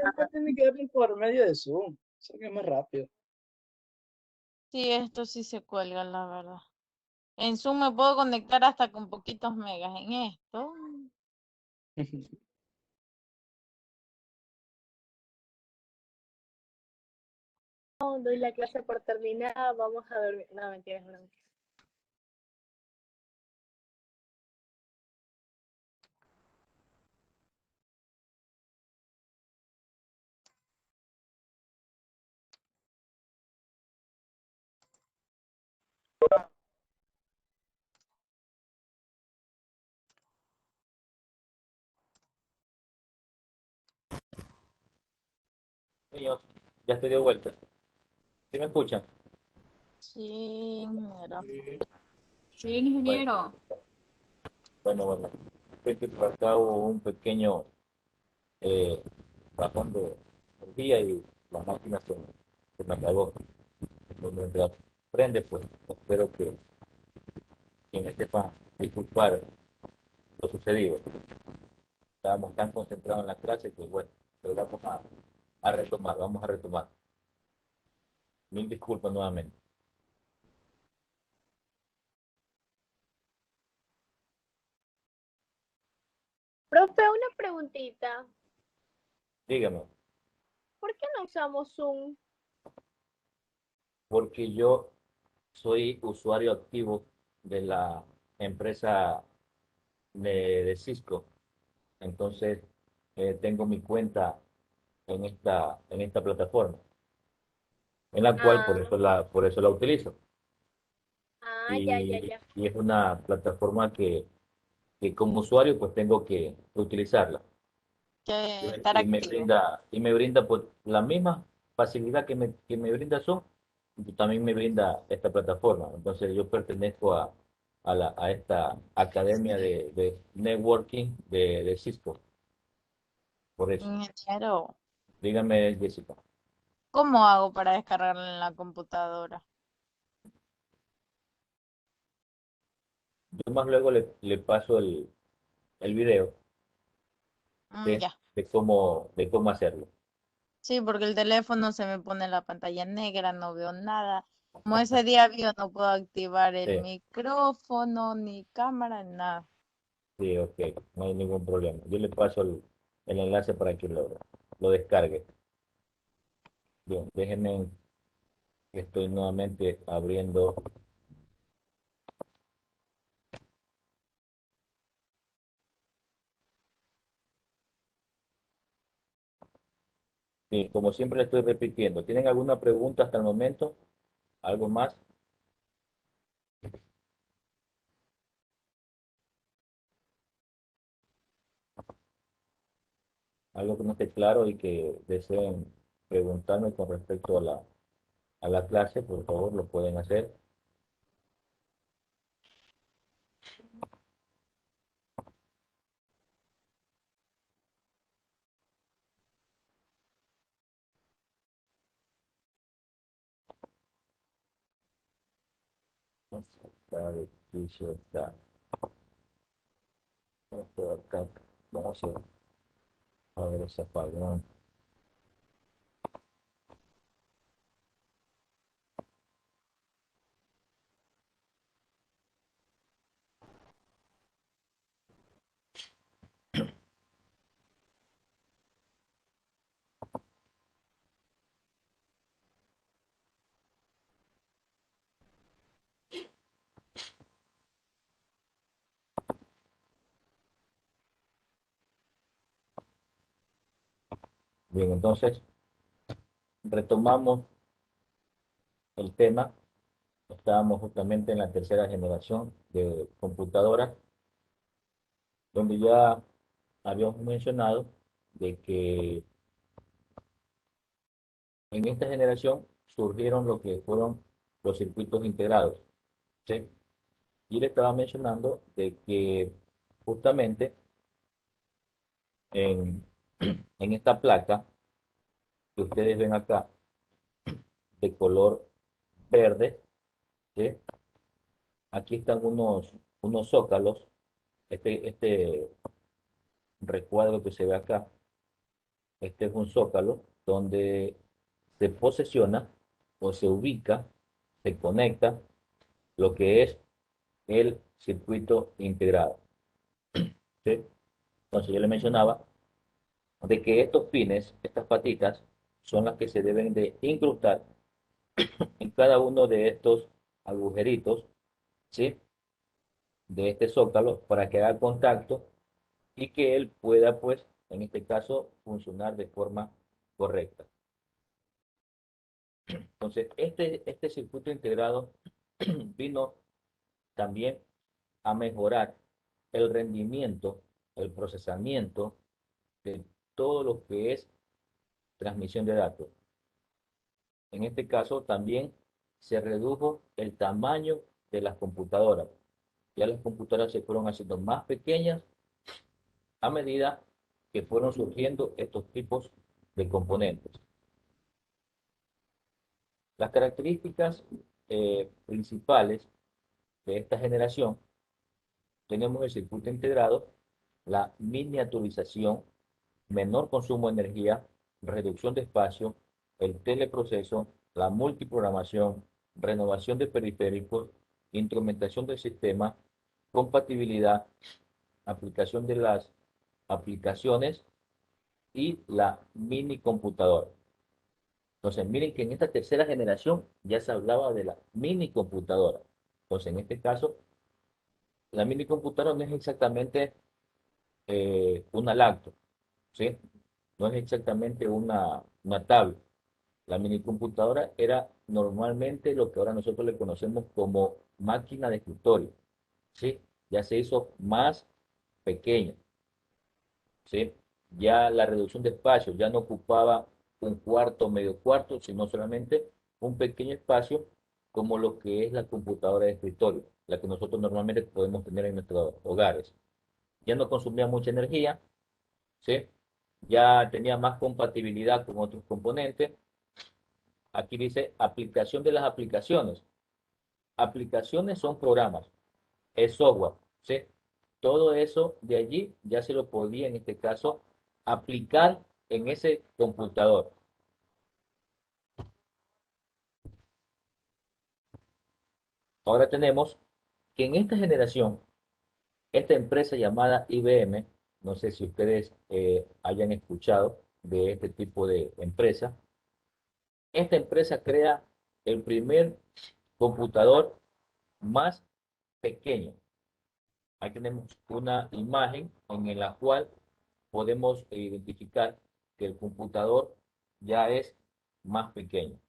acá. Tiene que verlo por medio de Zoom. Eso que es más rápido. Sí, esto sí se cuelga, la verdad. En Zoom me puedo conectar hasta con poquitos megas. En esto, Doy la clase por terminada, vamos a dormir. No, mentiras, no. Niños, ya estoy de vuelta. ¿Sí me escuchan? sí, mira. Sí, ingeniero. Bueno. Creo que por acá hubo un pequeño bajón de energía y la máquina se me apagó. Donde prende, pues espero que quien sepa disculpar lo sucedido. Estábamos tan concentrados en la clase que bueno, pero a retomar, vamos a retomar. Mil disculpas nuevamente. Profe, una preguntita. Dígame, ¿Por qué no usamos Zoom? porque yo soy usuario activo de la empresa de Cisco, entonces tengo mi cuenta en esta plataforma, en la cual Ah, por eso la utilizo. ya. Y es una plataforma que como usuario pues tengo que utilizarla. Que estar activo. Y me brinda pues la misma facilidad que me brinda Zoom, y también me brinda esta plataforma. Entonces yo pertenezco a esta academia de networking de Cisco, por eso. Ingeniero, Dígame, Jessica. ¿cómo hago para descargarlo en la computadora? Yo más luego le paso el video ¿sí? Ya. De cómo hacerlo. Sí, porque el teléfono se me pone la pantalla negra, no veo nada. Como ese día vio, no puedo activar el Sí, micrófono, ni cámara, nada. sí, ok, no hay ningún problema. Yo le paso el enlace para que lo descargue. Bien, déjenme, estoy nuevamente abriendo. Sí, como siempre le estoy repitiendo. ¿Tienen alguna pregunta hasta el momento? ¿Algo más? ¿Algo que no esté claro y que deseen preguntarme con respecto a la clase? Por favor, lo pueden hacer. Está difícil, está. Esto acá, vamos a ver ese apagón. Bien, entonces retomamos el tema. Estábamos justamente en la tercera generación de computadoras, donde ya habíamos mencionado de que en esta generación surgieron lo que fueron los circuitos integrados, ¿sí? Y le estaba mencionando de que justamente en, en esta placa que ustedes ven acá, de color verde, ¿sí? Aquí están unos zócalos. Este recuadro que se ve acá, este es un zócalo donde se posesiona o se ubica, se conecta lo que es el circuito integrado, ¿sí? Entonces yo le mencionaba de que estos pines, estas patitas, son las que se deben de incrustar en cada uno de estos agujeritos, ¿sí? De este zócalo para que haga contacto y que él pueda, pues, en este caso, funcionar de forma correcta. Entonces, este circuito integrado vino también a mejorar el rendimiento, el procesamiento de todo lo que es transmisión de datos. En este caso también se redujo el tamaño de las computadoras. Ya las computadoras se fueron haciendo más pequeñas a medida que fueron surgiendo estos tipos de componentes. Las características principales de esta generación, tenemos el circuito integrado, la miniaturización, menor consumo de energía, reducción de espacio, el teleproceso, la multiprogramación, renovación de periféricos, instrumentación del sistema, compatibilidad, aplicación de las aplicaciones y la mini computadora. Entonces, miren que en esta tercera generación ya se hablaba de la mini computadora. Entonces, en este caso, la mini computadora no es exactamente una laptop, ¿sí? No es exactamente una tablet. La mini computadora era normalmente lo que ahora nosotros le conocemos como máquina de escritorio, ¿sí? Ya se hizo más pequeña, ¿sí? Ya la reducción de espacio ya no ocupaba un cuarto, medio cuarto, sino solamente un pequeño espacio como lo que es la computadora de escritorio, la que nosotros normalmente podemos tener en nuestros hogares. Ya no consumía mucha energía, ¿sí? Ya tenía más compatibilidad con otros componentes. Aquí dice aplicación de las aplicaciones. Aplicaciones son programas, es software, ¿sí? Todo eso de allí ya se lo podía en este caso aplicar en ese computador. Ahora tenemos que en esta generación, esta empresa llamada IBM, no sé si ustedes hayan escuchado de este tipo de empresa, esta empresa crea el primer computador más pequeño. Ahí tenemos una imagen en la cual podemos identificar que el computador ya es más pequeño.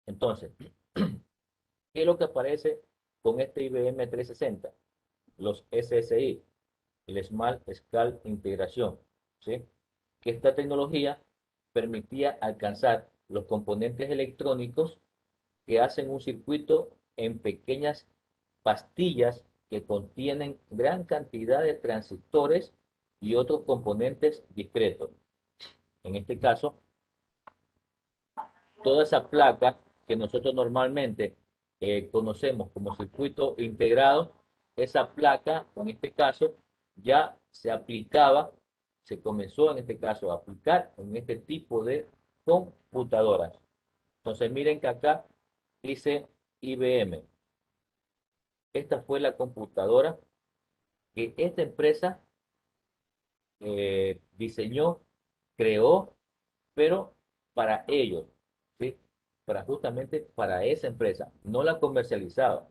Entonces, ¿qué es lo que aparece con este IBM 360? Los SSI, el Smart Scale Integración, ¿sí? Que esta tecnología permitía alcanzar los componentes electrónicos que hacen un circuito en pequeñas pastillas que contienen gran cantidad de transistores y otros componentes discretos. En este caso, toda esa placa que nosotros normalmente conocemos como circuito integrado, esa placa, en este caso, ya se aplicaba, se comenzó en este caso a aplicar en este tipo de computadoras. Entonces miren que acá dice IBM. Esta fue la computadora que esta empresa diseñó, creó, pero para ellos, ¿sí? Para justamente para esa empresa, no la comercializaba.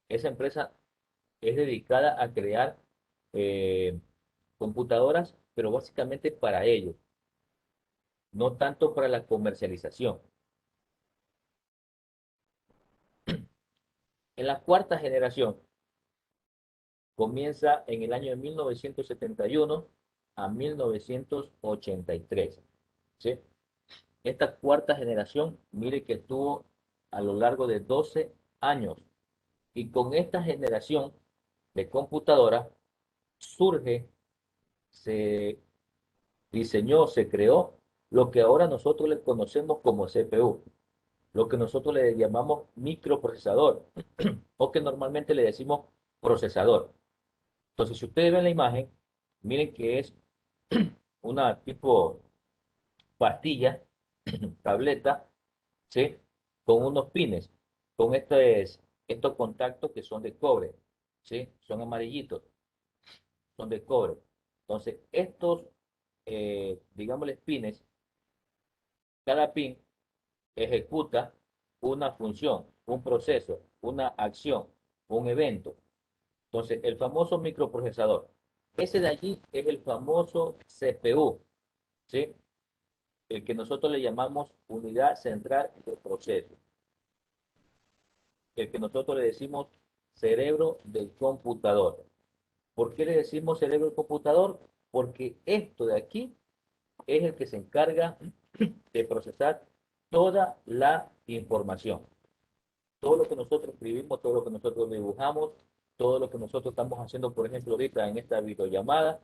Esa empresa es dedicada a crear eh, computadoras pero básicamente para ellos, no tanto para la comercialización. En la cuarta generación, comienza en el año de 1971 a 1983. ¿Sí? Esta cuarta generación, mire que estuvo a lo largo de 12 años. Y con esta generación de computadoras surge, se diseñó, se creó lo que ahora nosotros le conocemos como CPU, lo que nosotros le llamamos microprocesador o que normalmente le decimos procesador. Entonces, si ustedes ven la imagen, miren que es una tipo pastilla, tableta, ¿sí? Con unos pines, con estos contactos que son de cobre, ¿sí? Son amarillitos, son de cobre. Entonces, estos, digámosles, pines, cada pin ejecuta una función, un proceso, una acción, un evento. Entonces, el famoso microprocesador, ese de allí es el famoso CPU, ¿sí? El que nosotros le llamamos unidad central de proceso, el que nosotros le decimos cerebro del computador. ¿Por qué le decimos cerebro del computador? Porque esto de aquí es el que se encarga de procesar toda la información. Todo lo que nosotros escribimos, todo lo que nosotros dibujamos, todo lo que nosotros estamos haciendo, por ejemplo, ahorita en esta videollamada,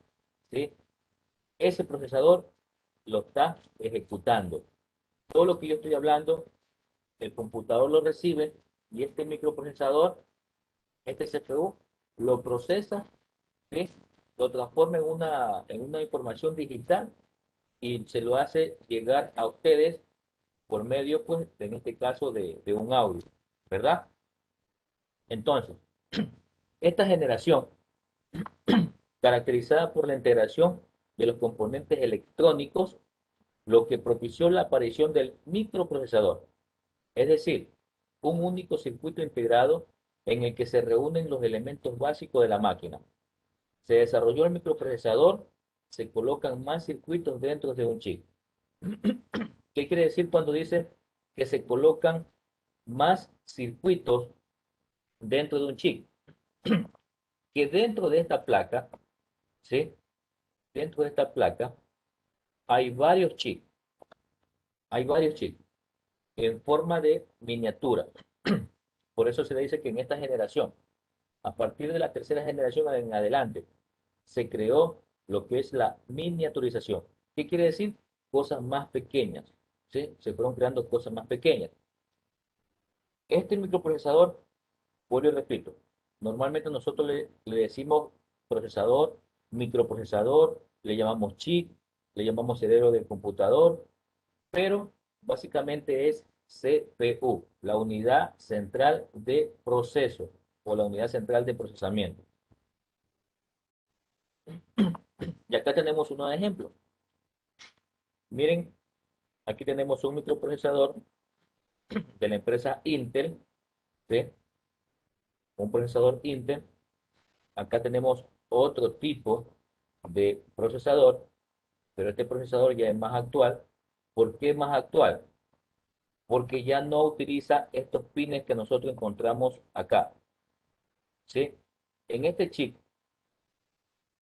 ¿sí? Ese procesador lo está ejecutando. Todo lo que yo estoy hablando, el computador lo recibe y este microprocesador, este CPU, lo procesa, ¿sí? Lo transforma en una información digital y se lo hace llegar a ustedes por medio, pues, en este caso, de un audio, ¿verdad? Entonces, esta generación, caracterizada por la integración de los componentes electrónicos, lo que propició la aparición del microprocesador, es decir, un único circuito integrado en el que se reúnen los elementos básicos de la máquina. Se desarrolló el microprocesador, se colocan más circuitos dentro de un chip. ¿Qué quiere decir cuando dice que se colocan más circuitos dentro de un chip? Que dentro de esta placa, ¿sí? Dentro de esta placa hay varios chips, en forma de miniatura. Por eso se le dice que en esta generación, a partir de la tercera generación en adelante, se creó lo que es la miniaturización. ¿Qué quiere decir? Cosas más pequeñas, ¿sí? Se fueron creando cosas más pequeñas. Este microprocesador, vuelvo y repito, normalmente nosotros le decimos procesador, microprocesador, le llamamos chip, le llamamos cerebro del computador, pero básicamente es CPU, la unidad central de proceso o la unidad central de procesamiento. Y acá tenemos unos ejemplos. Miren, aquí tenemos un microprocesador de la empresa Intel, ¿sí? Un procesador Intel. Acá tenemos otro tipo de procesador, pero este procesador ya es más actual. ¿Por qué más actual? Porque ya no utiliza estos pines que nosotros encontramos acá, ¿sí? En este chip,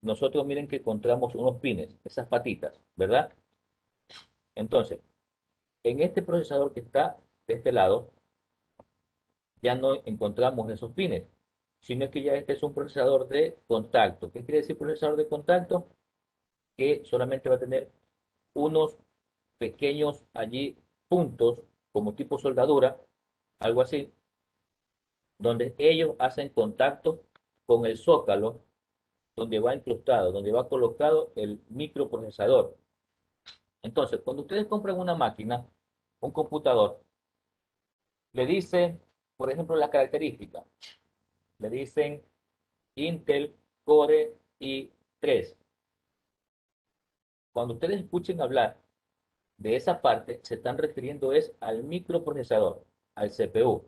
nosotros miren que encontramos unos pines, esas patitas, ¿verdad? Entonces, en este procesador que está de este lado, ya no encontramos esos pines, sino que ya este es un procesador de contacto. ¿Qué quiere decir procesador de contacto? Que solamente va a tener unos pequeños allí puntos, como tipo soldadura, algo así, donde ellos hacen contacto con el zócalo, donde va incrustado, donde va colocado el microprocesador. Entonces, cuando ustedes compran una máquina, un computador, le dicen, por ejemplo, las características. Le dicen Intel Core i3. Cuando ustedes escuchen hablar de esa parte, se están refiriendo es al microprocesador, al CPU.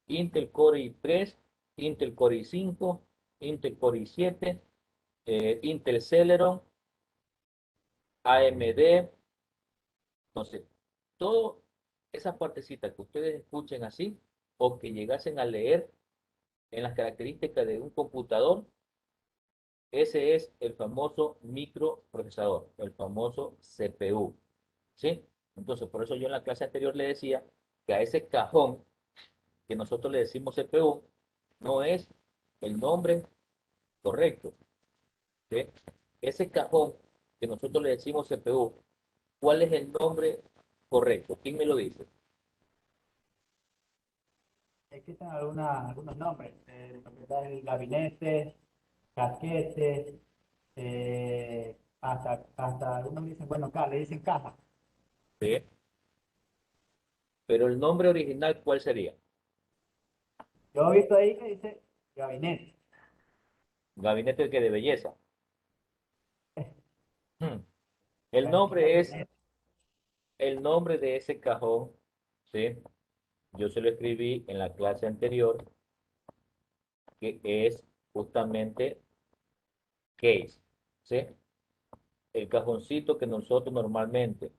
Intel Core i3, Intel Core i5, Intel Core i7, Intel Celeron, AMD. Entonces, todas esas partecitas que ustedes escuchen así o que llegasen a leer en las características de un computador, ese es el famoso microprocesador, el famoso CPU. ¿Sí? Entonces, por eso yo en la clase anterior le decía que a ese cajón que nosotros le decimos CPU no es el nombre correcto. ¿Sí? Ese cajón que nosotros le decimos CPU, ¿cuál es el nombre correcto? ¿Quién me lo dice? Existen algunos nombres, lo que está el gabinete, casquete, hasta algunos dicen, bueno, acá le dicen caja. ¿Sí? Pero el nombre original, ¿cuál sería? Yo he visto ahí que dice gabinete. Gabinete que de belleza. Hmm. El Gabinete, nombre es gabinete. el nombre de ese cajón, ¿sí? Yo se lo escribí en la clase anterior, que es justamente case, ¿sí? El cajoncito que nosotros normalmente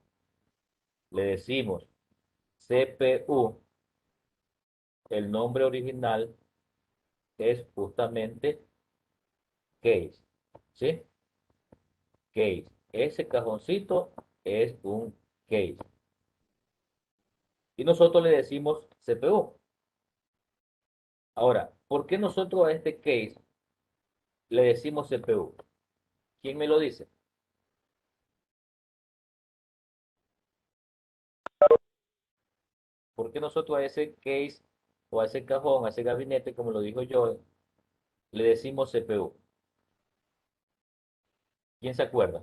le decimos CPU, el nombre original es justamente case, ¿sí? Case. Ese cajoncito es un case. Y nosotros le decimos CPU. Ahora, ¿por qué nosotros a este case le decimos CPU? ¿Quién me lo dice? ¿Por qué nosotros a ese case o a ese cajón, a ese gabinete, como lo dijo yo, le decimos CPU? ¿Quién se acuerda?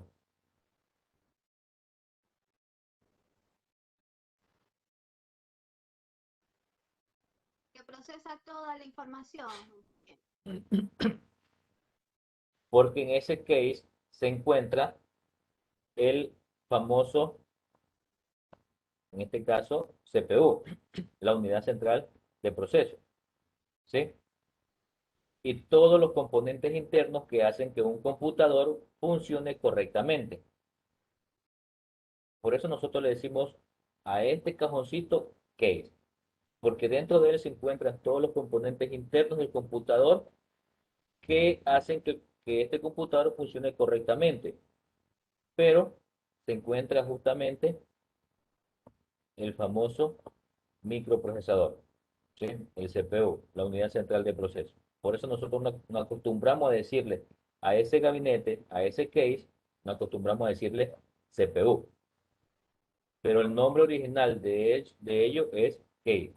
Que procesa toda la información. Porque en ese case se encuentra el famoso, en este caso, CPU, la unidad central de proceso, ¿sí? Y todos los componentes internos que hacen que un computador funcione correctamente. Por eso nosotros le decimos a este cajoncito case, porque dentro de él se encuentran todos los componentes internos del computador que hacen que este computador funcione correctamente. Pero se encuentra justamente el famoso microprocesador, ¿sí? El CPU, la unidad central de proceso. Por eso nosotros nos acostumbramos a decirle a ese gabinete, a ese case, nos acostumbramos a decirle CPU. Pero el nombre original de ello es case.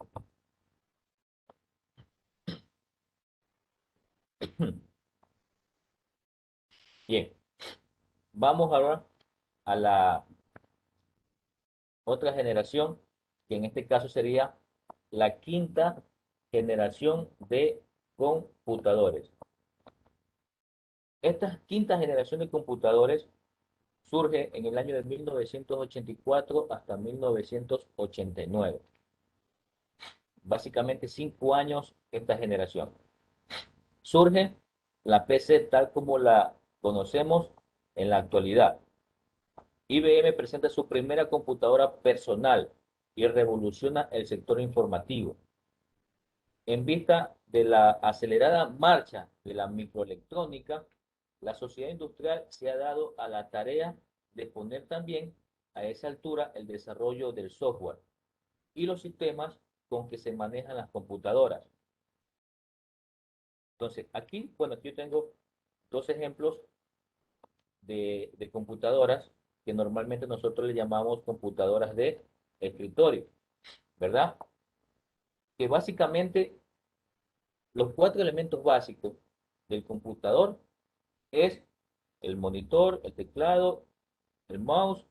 Bien, vamos ahora a la otra generación, que en este caso sería la quinta generación de computadores. Esta quinta generación de computadores surge en el año de 1984 hasta 1989. Básicamente 5 años esta generación. Surge la PC tal como la conocemos en la actualidad. IBM presenta su primera computadora personal y revoluciona el sector informativo. En vista de la acelerada marcha de la microelectrónica, la sociedad industrial se ha dado a la tarea de poner también a esa altura el desarrollo del software y los sistemas con que se manejan las computadoras. Entonces, aquí, bueno, aquí yo tengo dos ejemplos de computadoras que normalmente nosotros le llamamos computadoras de escritorio, ¿verdad? Que básicamente los cuatro elementos básicos del computador es el monitor, el teclado, el mouse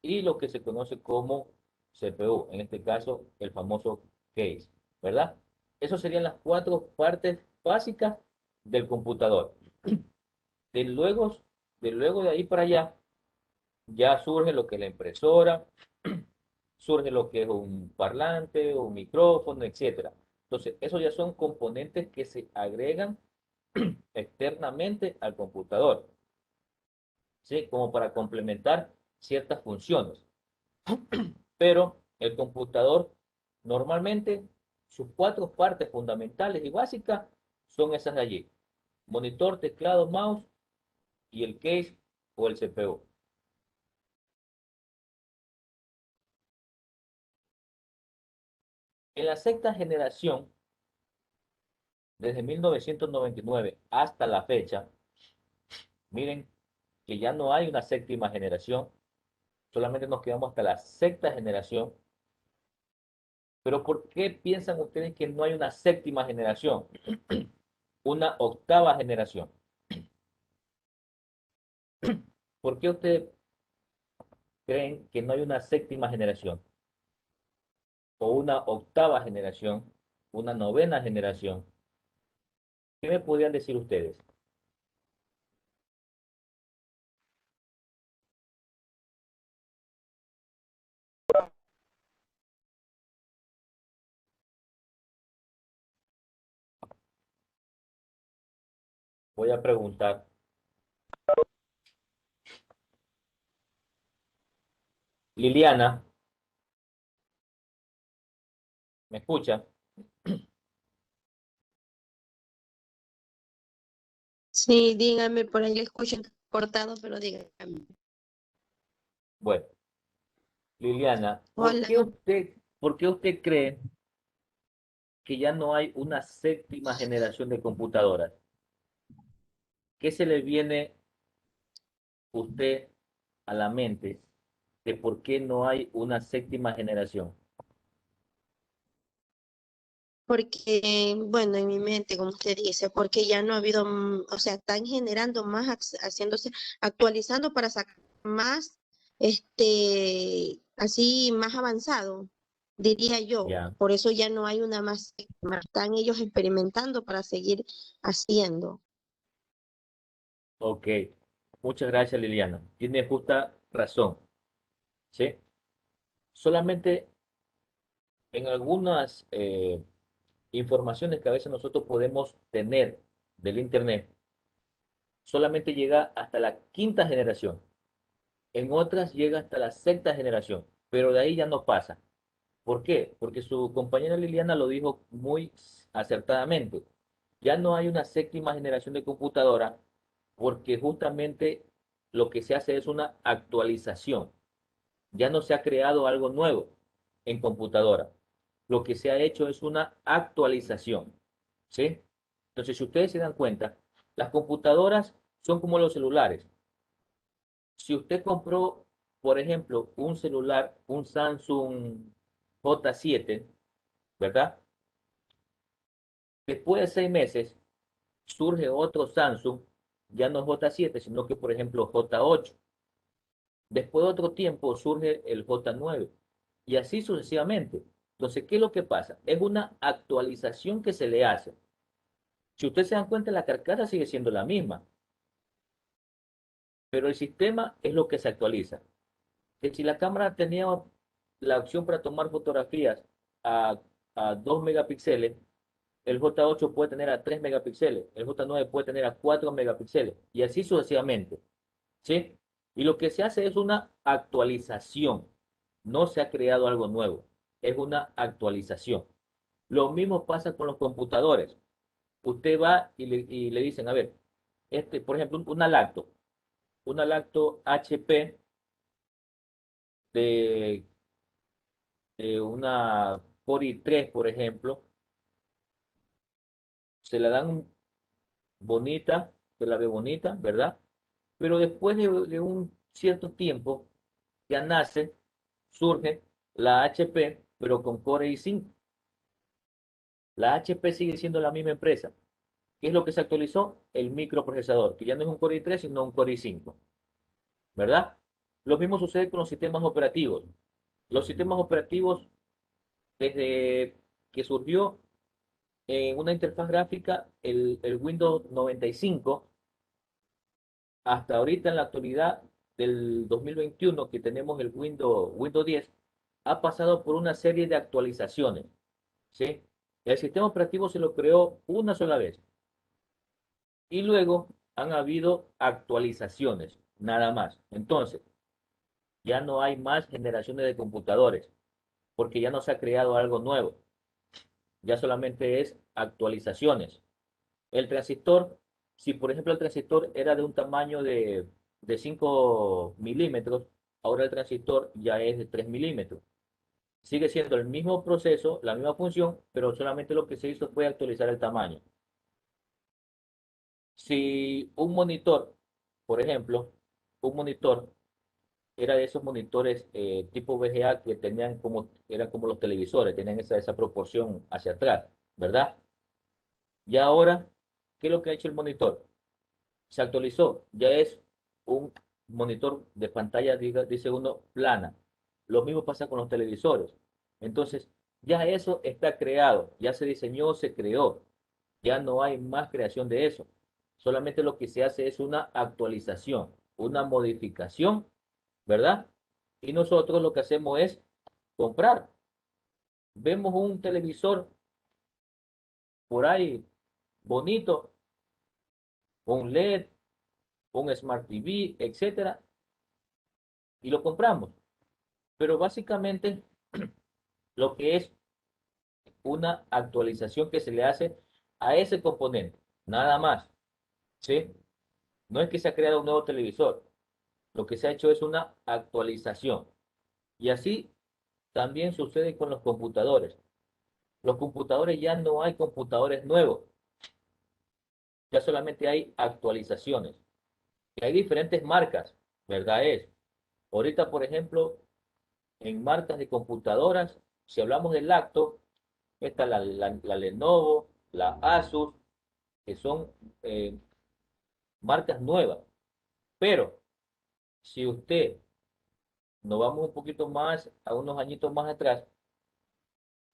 y lo que se conoce como CPU, en este caso el famoso case, ¿verdad? Esas serían las cuatro partes básicas del computador. De luego, de ahí para allá, ya surge lo que es la impresora, surge lo que es un parlante, un micrófono, etcétera. Entonces, esos ya son componentes que se agregan externamente al computador, ¿sí? Como para complementar ciertas funciones. Pero el computador normalmente sus cuatro partes fundamentales y básicas son esas de allí: monitor, teclado, mouse y el case o el CPU. En la sexta generación, desde 1999 hasta la fecha, miren que ya no hay una séptima generación, solamente nos quedamos hasta la sexta generación. Pero ¿por qué piensan ustedes que no hay una séptima generación? Una octava generación. ¿Por qué ustedes creen que no hay una séptima generación? O una octava generación, una novena generación. ¿Qué me podrían decir ustedes? Voy a preguntar. Liliana, ¿me escucha? Sí, dígame, por ahí le escucho cortado, pero dígame. Bueno, Liliana, Hola. por qué usted cree que ya no hay una séptima generación de computadoras? ¿Qué se le viene a usted a la mente de por qué no hay una séptima generación? Porque, bueno, en mi mente, como usted dice, porque ya no ha habido, o sea, están generando más, haciéndose, actualizando para sacar más, así más avanzado, diría yo. Ya, Por eso ya no hay una más, están ellos experimentando para seguir haciendo. ok. Muchas gracias, Liliana. Tiene justa razón, ¿sí? Solamente en algunas informaciones que a veces nosotros podemos tener del Internet, solamente llega hasta la quinta generación. En otras llega hasta la sexta generación, pero de ahí ya no pasa. ¿Por qué? Porque su compañera Liliana lo dijo muy acertadamente. Ya no hay una séptima generación de computadora porque justamente lo que se hace es una actualización. Ya no se ha creado algo nuevo en computadora. Lo que se ha hecho es una actualización. ¿Sí? Entonces, si ustedes se dan cuenta, las computadoras son como los celulares. Si usted compró, por ejemplo, un celular, un Samsung J7, ¿verdad? Después de 6 meses surge otro Samsung, ya no J7, sino que, por ejemplo, J8. Después de otro tiempo surge el J9 y así sucesivamente. Entonces, ¿qué es lo que pasa? Es una actualización que se le hace. Si usted se dan cuenta, la carcasa sigue siendo la misma, pero el sistema es lo que se actualiza. Que si la cámara tenía la opción para tomar fotografías a, a 2 megapíxeles, el J8 puede tener a 3 megapíxeles, el J9 puede tener a 4 megapíxeles y así sucesivamente. ¿Sí? Y lo que se hace es una actualización. No se ha creado algo nuevo, es una actualización. Lo mismo pasa con los computadores. Usted va y le dicen, a ver, por ejemplo, una lacto HP de, de una Core i3, por ejemplo, se la dan bonita, se la ve bonita, ¿verdad? Pero después de un cierto tiempo, ya nace, surge la HP, pero con Core i5. La HP sigue siendo la misma empresa. ¿Qué es lo que se actualizó? El microprocesador, que ya no es un Core i3, sino un Core i5, ¿verdad? Lo mismo sucede con los sistemas operativos. Los sistemas operativos, desde que surgió en una interfaz gráfica el Windows 95, hasta ahorita en la actualidad del 2021 que tenemos el Windows 10, ha pasado por una serie de actualizaciones, ¿sí? El sistema operativo se lo creó una sola vez y luego han habido actualizaciones, nada más. Entonces, Ya no hay más generaciones de computadores, porque ya no se ha creado algo nuevo. Ya solamente es actualizaciones. El transistor, si por ejemplo el transistor era de un tamaño de 5 milímetros, ahora el transistor ya es de 3 milímetros. Sigue siendo el mismo proceso, la misma función, pero solamente lo que se hizo fue actualizar el tamaño. Si un monitor, por ejemplo, un monitor era de esos monitores tipo VGA que tenían como, eran como los televisores, tenían esa proporción hacia atrás, ¿verdad? Y ahora, ¿qué es lo que ha hecho el monitor? Se actualizó, ya es un monitor de pantalla, dice uno, plana. Lo mismo pasa con los televisores. Entonces, ya eso está creado, ya se diseñó, se creó. Ya no hay más creación de eso. Solamente lo que se hace es una actualización, una modificación, ¿verdad? Y nosotros lo que hacemos es comprar. Vemos un televisor por ahí bonito, un LED, un Smart TV, etcétera, y lo compramos. Pero básicamente lo que es una actualización que se le hace a ese componente, nada más, ¿sí? No es que se ha creado un nuevo televisor, lo que se ha hecho es una actualización. Y así también sucede con los computadores. Los computadores ya no hay computadores nuevos, ya solamente hay actualizaciones. Y hay diferentes marcas, ¿verdad? Ahorita, por ejemplo, en marcas de computadoras, si hablamos del lacto, está la Lenovo, la Asus, que son eh, marcas nuevas. Pero si usted nos vamos un poquito más, a unos añitos más atrás,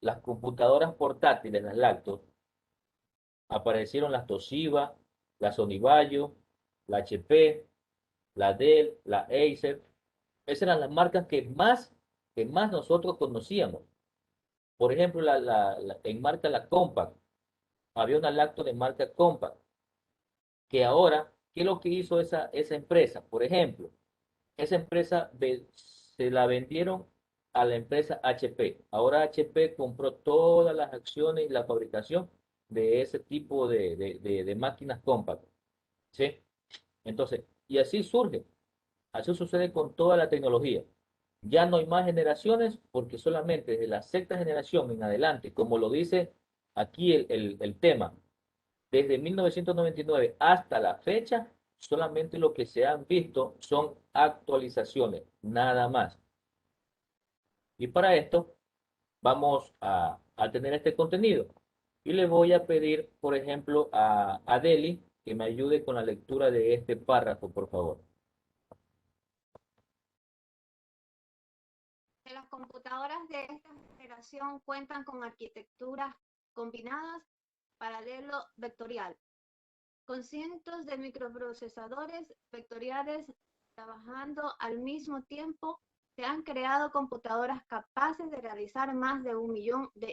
las computadoras portátiles, las lactos, aparecieron las Toshiba, la Sony Vaio, la HP, la Dell, la Acer. Esas eran las marcas que más nosotros conocíamos. Por ejemplo, en marca la Compaq, había una lacto de marca Compaq, que ahora, ¿qué es lo que hizo esa empresa? Por ejemplo, esa empresa se la vendieron a la empresa HP. Ahora HP compró todas las acciones y la fabricación de ese tipo de máquinas Compaq, ¿sí? Entonces, y así surge, así sucede con toda la tecnología. Ya no hay más generaciones porque solamente desde la sexta generación en adelante, como lo dice aquí el tema, desde 1999 hasta la fecha, solamente lo que se han visto son actualizaciones, nada más. Y para esto vamos a tener este contenido. Y le voy a pedir, por ejemplo, a Deli que me ayude con la lectura de este párrafo, por favor. Las computadoras de esta generación cuentan con arquitecturas combinadas paralelo vectorial, con cientos de microprocesadores vectoriales trabajando al mismo tiempo. Se han creado computadoras capaces de realizar más de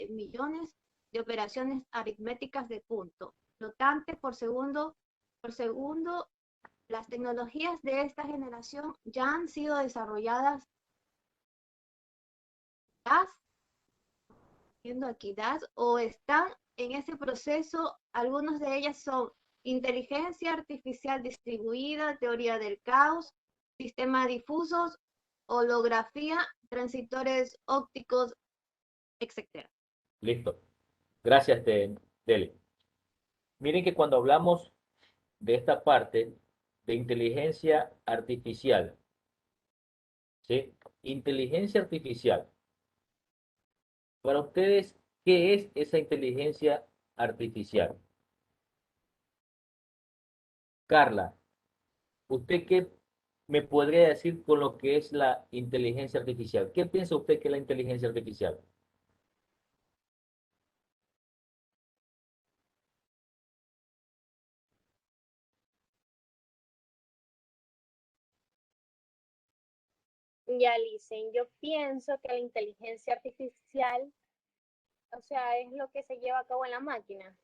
millones de operaciones aritméticas de punto, flotantes por segundo. Las tecnologías de esta generación ya han sido desarrolladas o están en ese proceso. Algunas de ellas son inteligencia artificial distribuida, teoría del caos, sistemas difusos, holografía, transitores ópticos, etc. Listo. Gracias, Deli. Miren que cuando hablamos de esta parte de inteligencia artificial, ¿sí? Inteligencia artificial. Para ustedes, ¿qué es esa inteligencia artificial? Carla, ¿usted qué me podría decir con lo que es la inteligencia artificial? ¿Qué piensa usted que es la inteligencia artificial? Ya, Licen, yo pienso que la inteligencia artificial, o sea, es lo que se lleva a cabo en la máquina.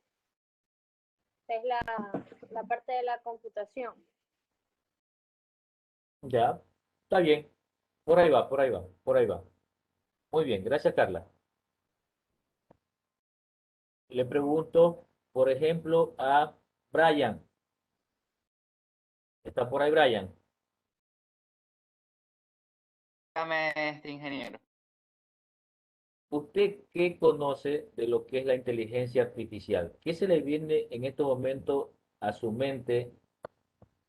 Es la parte de la computación. Ya, está bien. Por ahí va, por ahí va, por ahí va. Muy bien, gracias, Carla. Le pregunto, por ejemplo, a Brian. ¿Está por ahí, Brian? Dígame, ingeniero. ¿Usted qué conoce de lo que es la inteligencia artificial? ¿Qué se le viene en estos momentos a su mente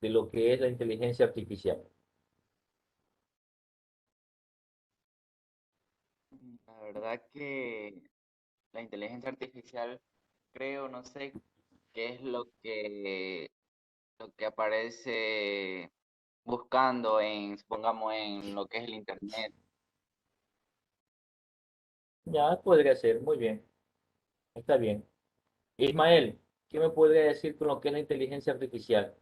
de lo que es la inteligencia artificial? La verdad que la inteligencia artificial, creo, no sé qué es lo que aparece buscando en, supongamos, en lo que es el internet. Ya, podría ser, muy bien, está bien. Ismael, ¿qué me podría decir con lo que es la inteligencia artificial?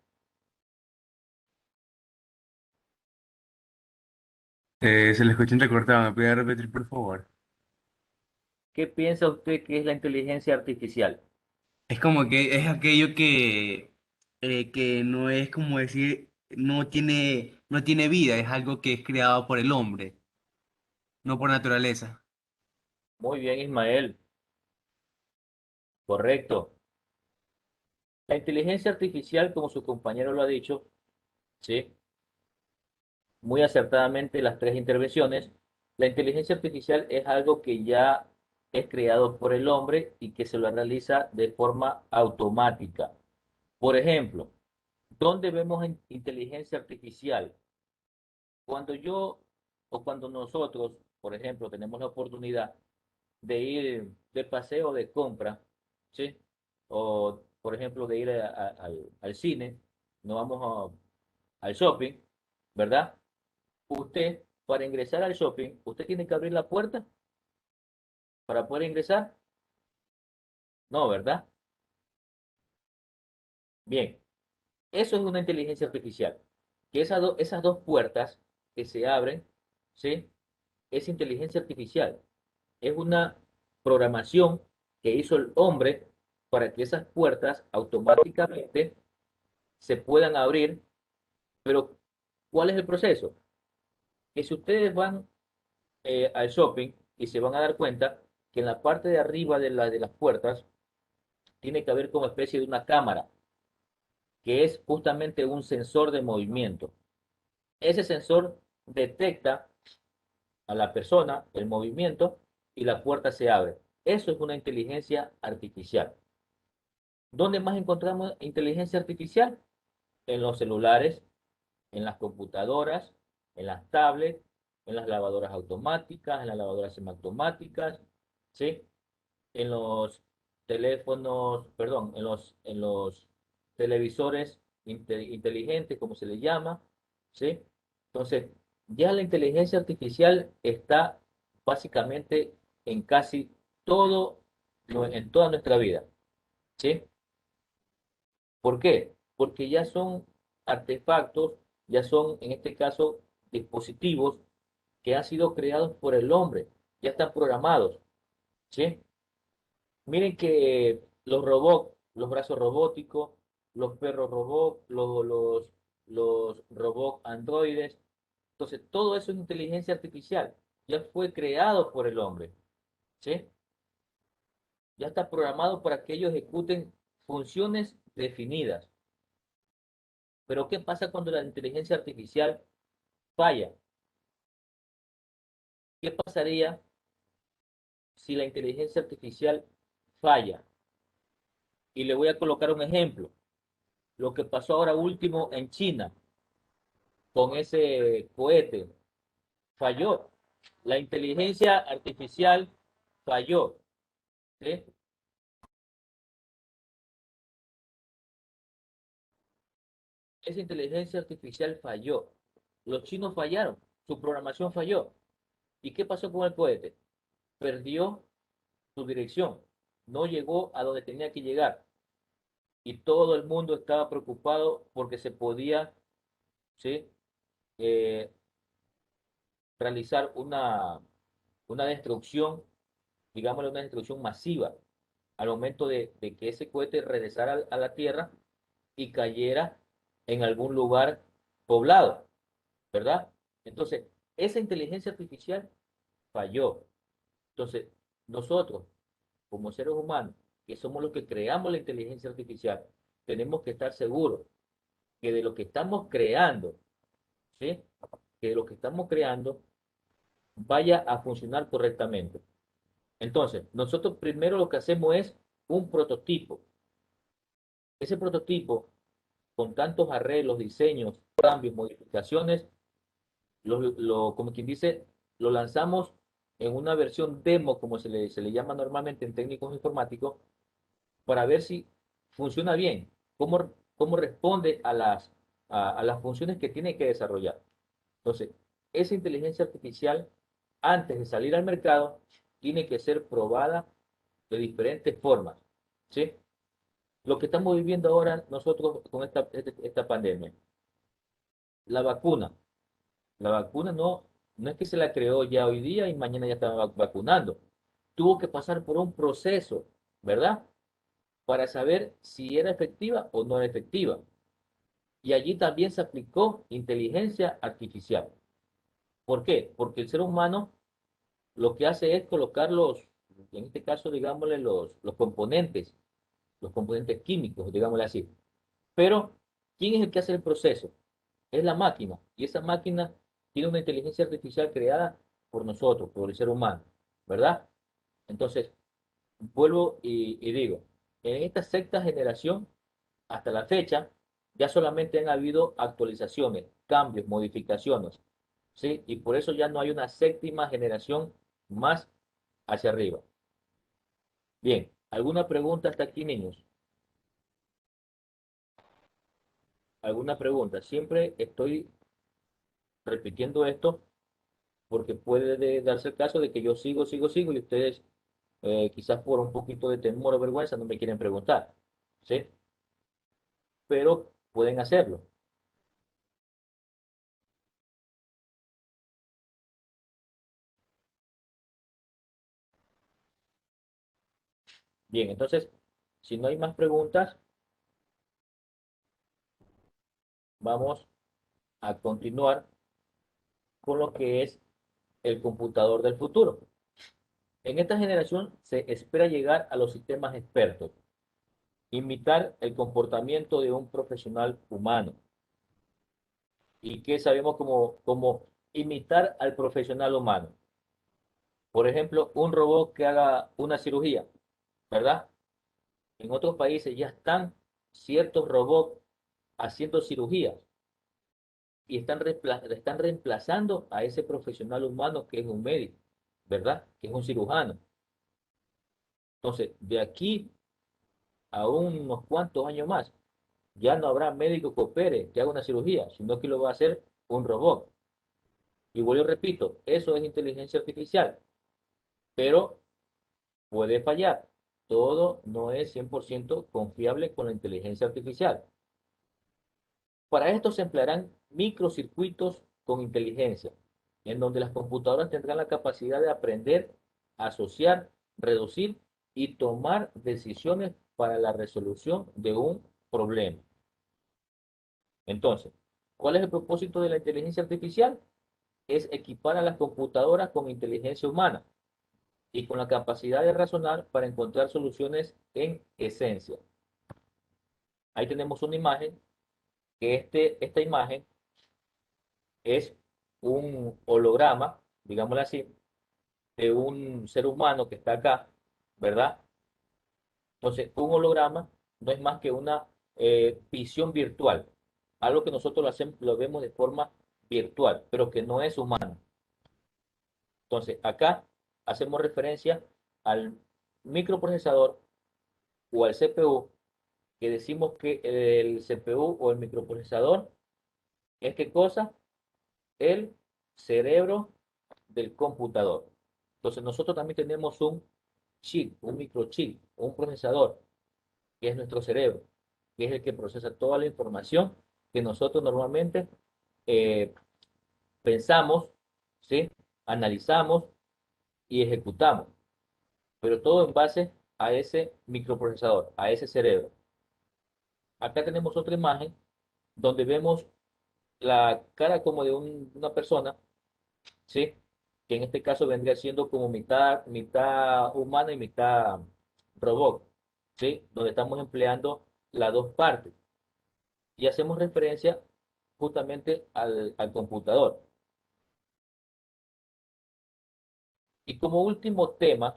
Se le escuchó entrecortado, ¿me puede repetir, por favor? ¿Qué piensa usted que es la inteligencia artificial? Es como que es aquello que no es como decir, no tiene vida, es algo que es creado por el hombre, no por naturaleza. Muy bien, Ismael, correcto. La inteligencia artificial, como su compañero lo ha dicho, sí, muy acertadamente las tres intervenciones, la inteligencia artificial es algo que ya es creado por el hombre y que se lo realiza de forma automática. Por ejemplo, ¿dónde vemos inteligencia artificial? Cuando yo o cuando nosotros, por ejemplo, tenemos la oportunidad de ir de paseo de compra, ¿sí? O, por ejemplo, de ir al cine, nos vamos al shopping, ¿verdad? Usted, para ingresar al shopping, usted tiene que abrir la puerta para poder ingresar. No, ¿verdad? Bien, eso es una inteligencia artificial. Que esas dos puertas que se abren, ¿sí? Es inteligencia artificial. Es una programación que hizo el hombre para que esas puertas automáticamente se puedan abrir. Pero, ¿cuál es el proceso? Que si ustedes van al shopping y se van a dar cuenta que en la parte de arriba de las puertas tiene que haber como especie de una cámara, que es justamente un sensor de movimiento. Ese sensor detecta a la persona, el movimiento, y la puerta se abre. Eso es una inteligencia artificial. ¿Dónde más encontramos inteligencia artificial? En los celulares, en las computadoras, en las tablets, en las lavadoras automáticas, en las lavadoras semiautomáticas, ¿sí? En los teléfonos, perdón, en los televisores inteligentes, como se le llama, ¿sí? Entonces, ya la inteligencia artificial está básicamente en casi todo, en toda nuestra vida, ¿sí? ¿Por qué? Porque ya son artefactos, ya son, en este caso, dispositivos que han sido creados por el hombre, ya están programados, ¿sí? Miren que los robots, los brazos robóticos, los perros robots, los robots androides, entonces todo eso es inteligencia artificial, ya fue creado por el hombre, ¿sí? Ya está programado para que ellos ejecuten funciones definidas. Pero ¿qué pasa cuando la inteligencia artificial falla? ¿Qué pasaría si la inteligencia artificial falla? Y le voy a colocar un ejemplo. Lo que pasó ahora último en China con ese cohete falló. La inteligencia artificial falló. ¿Sí? Esa inteligencia artificial falló. Los chinos fallaron. Su programación falló. ¿Y qué pasó con el cohete? Perdió su dirección. No llegó a donde tenía que llegar. Y todo el mundo estaba preocupado porque se podía, ¿sí? eh, realizar una destrucción, digámosle una destrucción masiva, al momento de que ese cohete regresara a la Tierra y cayera en algún lugar poblado, ¿verdad? Entonces, esa inteligencia artificial falló. Entonces, nosotros, como seres humanos, que somos los que creamos la inteligencia artificial, tenemos que estar seguros que de lo que estamos creando, ¿sí? Que de lo que estamos creando vaya a funcionar correctamente. Entonces, nosotros primero lo que hacemos es un prototipo. Ese prototipo, con tantos arreglos, diseños, cambios, modificaciones, como quien dice, lo lanzamos en una versión demo, como se le llama normalmente en técnicos informáticos, para ver si funciona bien, cómo responde a las funciones que tiene que desarrollar. Entonces, esa inteligencia artificial, antes de salir al mercado, tiene que ser probada de diferentes formas, ¿sí? Lo que estamos viviendo ahora nosotros con esta pandemia, la vacuna. La vacuna no es que se la creó ya hoy día y mañana ya estaba vacunando. Tuvo que pasar por un proceso, ¿verdad? Para saber si era efectiva o no era efectiva. Y allí también se aplicó inteligencia artificial. ¿Por qué? Porque el ser humano lo que hace es colocar en este caso, digámosle, los componentes químicos, digámosle así. Pero, ¿quién es el que hace el proceso? Es la máquina. Y esa máquina tiene una inteligencia artificial creada por nosotros, por el ser humano, ¿verdad? Entonces, vuelvo y digo, en esta sexta generación, hasta la fecha, ya solamente han habido actualizaciones, cambios, modificaciones, ¿sí? Y por eso ya no hay una séptima generación más hacia arriba. Bien, ¿alguna pregunta hasta aquí, niños? ¿Alguna pregunta? Siempre estoy repitiendo esto porque puede darse el caso de que yo sigo y ustedes quizás por un poquito de temor o vergüenza no me quieren preguntar, ¿sí? Pero pueden hacerlo. Bien, entonces, si no hay más preguntas, vamos a continuar con lo que es el computador del futuro. En esta generación se espera llegar a los sistemas expertos, imitar el comportamiento de un profesional humano. ¿Y qué sabemos como imitar al profesional humano? Por ejemplo, un robot que haga una cirugía, ¿verdad? En otros países ya están ciertos robots haciendo cirugías y están reemplazando a ese profesional humano que es un médico, ¿verdad? Que es un cirujano. Entonces, de aquí a unos cuantos años más, ya no habrá médico que opere, que haga una cirugía, sino que lo va a hacer un robot. Y vuelvo y repito, eso es inteligencia artificial, pero puede fallar. Todo no es 100% confiable con la inteligencia artificial. Para esto se emplearán microcircuitos con inteligencia, en donde las computadoras tendrán la capacidad de aprender, asociar, reducir y tomar decisiones para la resolución de un problema. Entonces, ¿cuál es el propósito de la inteligencia artificial? Es equipar a las computadoras con inteligencia humana y con la capacidad de razonar para encontrar soluciones en esencia. Ahí tenemos una imagen, que esta imagen es un holograma, digámoslo así, de un ser humano que está acá, ¿verdad? Entonces, un holograma no es más que una visión virtual, algo que nosotros lo vemos de forma virtual, pero que no es humano. Entonces, acá hacemos referencia al microprocesador o al CPU, que decimos que el CPU o el microprocesador es ¿qué cosa? El cerebro del computador. Entonces nosotros también tenemos un chip, un microchip, un procesador, que es nuestro cerebro, que es el que procesa toda la información que nosotros normalmente eh, pensamos, ¿sí? Analizamos y ejecutamos, pero todo en base a ese microprocesador, a ese cerebro. Acá tenemos otra imagen donde vemos la cara como de una persona ¿sí? Que en este caso vendría siendo como mitad humana y mitad robot, ¿sí? Donde estamos empleando las dos partes y hacemos referencia justamente al computador. Y como último tema,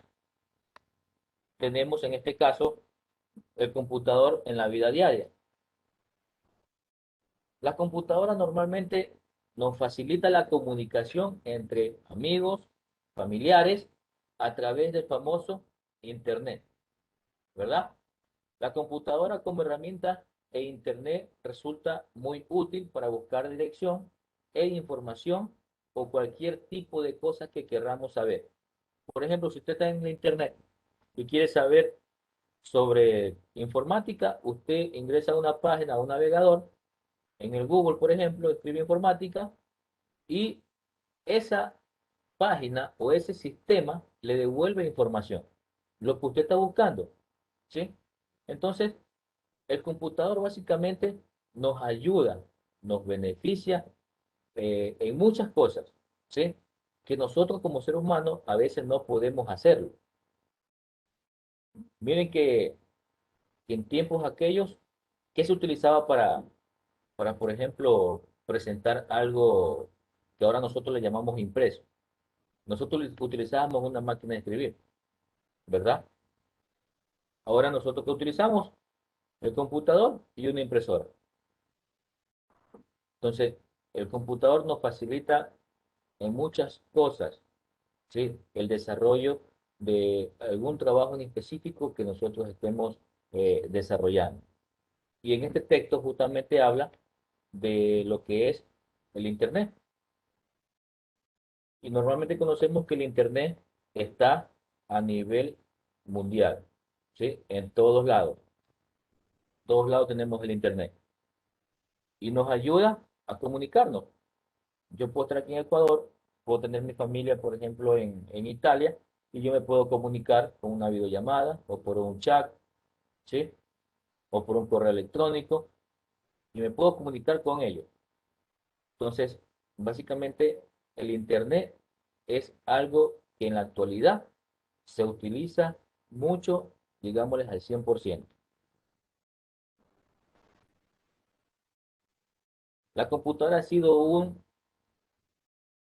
tenemos en este caso el computador en la vida diaria. La computadora normalmente nos facilita la comunicación entre amigos, familiares, a través del famoso Internet, ¿verdad? La computadora como herramienta e Internet resulta muy útil para buscar dirección e información o cualquier tipo de cosas que queramos saber. Por ejemplo, si usted está en la Internet y quiere saber sobre informática, usted ingresa a una página, a un navegador, en el Google, por ejemplo, escribe informática y esa página o ese sistema le devuelve información, lo que usted está buscando, ¿sí? Entonces, el computador básicamente nos ayuda, nos beneficia en muchas cosas, ¿sí? Que nosotros como seres humanos a veces no podemos hacerlo. Miren que en tiempos aquellos, ¿qué se utilizaba para, por ejemplo, presentar algo que ahora nosotros le llamamos impreso? Nosotros utilizábamos una máquina de escribir, ¿verdad? Ahora nosotros ¿qué utilizamos? El computador y una impresora. Entonces, el computador nos facilita en muchas cosas, ¿sí? El desarrollo de algún trabajo en específico que nosotros estemos desarrollando. Y en este texto justamente habla de lo que es el Internet. Y normalmente conocemos que el Internet está a nivel mundial, ¿sí? En todos lados tenemos el Internet. Y nos ayuda a comunicarnos. Yo puedo estar aquí en Ecuador, puedo tener mi familia, por ejemplo, en Italia, y yo me puedo comunicar con una videollamada o por un chat, ¿sí? O por un correo electrónico, y me puedo comunicar con ellos. Entonces, básicamente, el Internet es algo que en la actualidad se utiliza mucho, digámosles al 100%. La computadora ha sido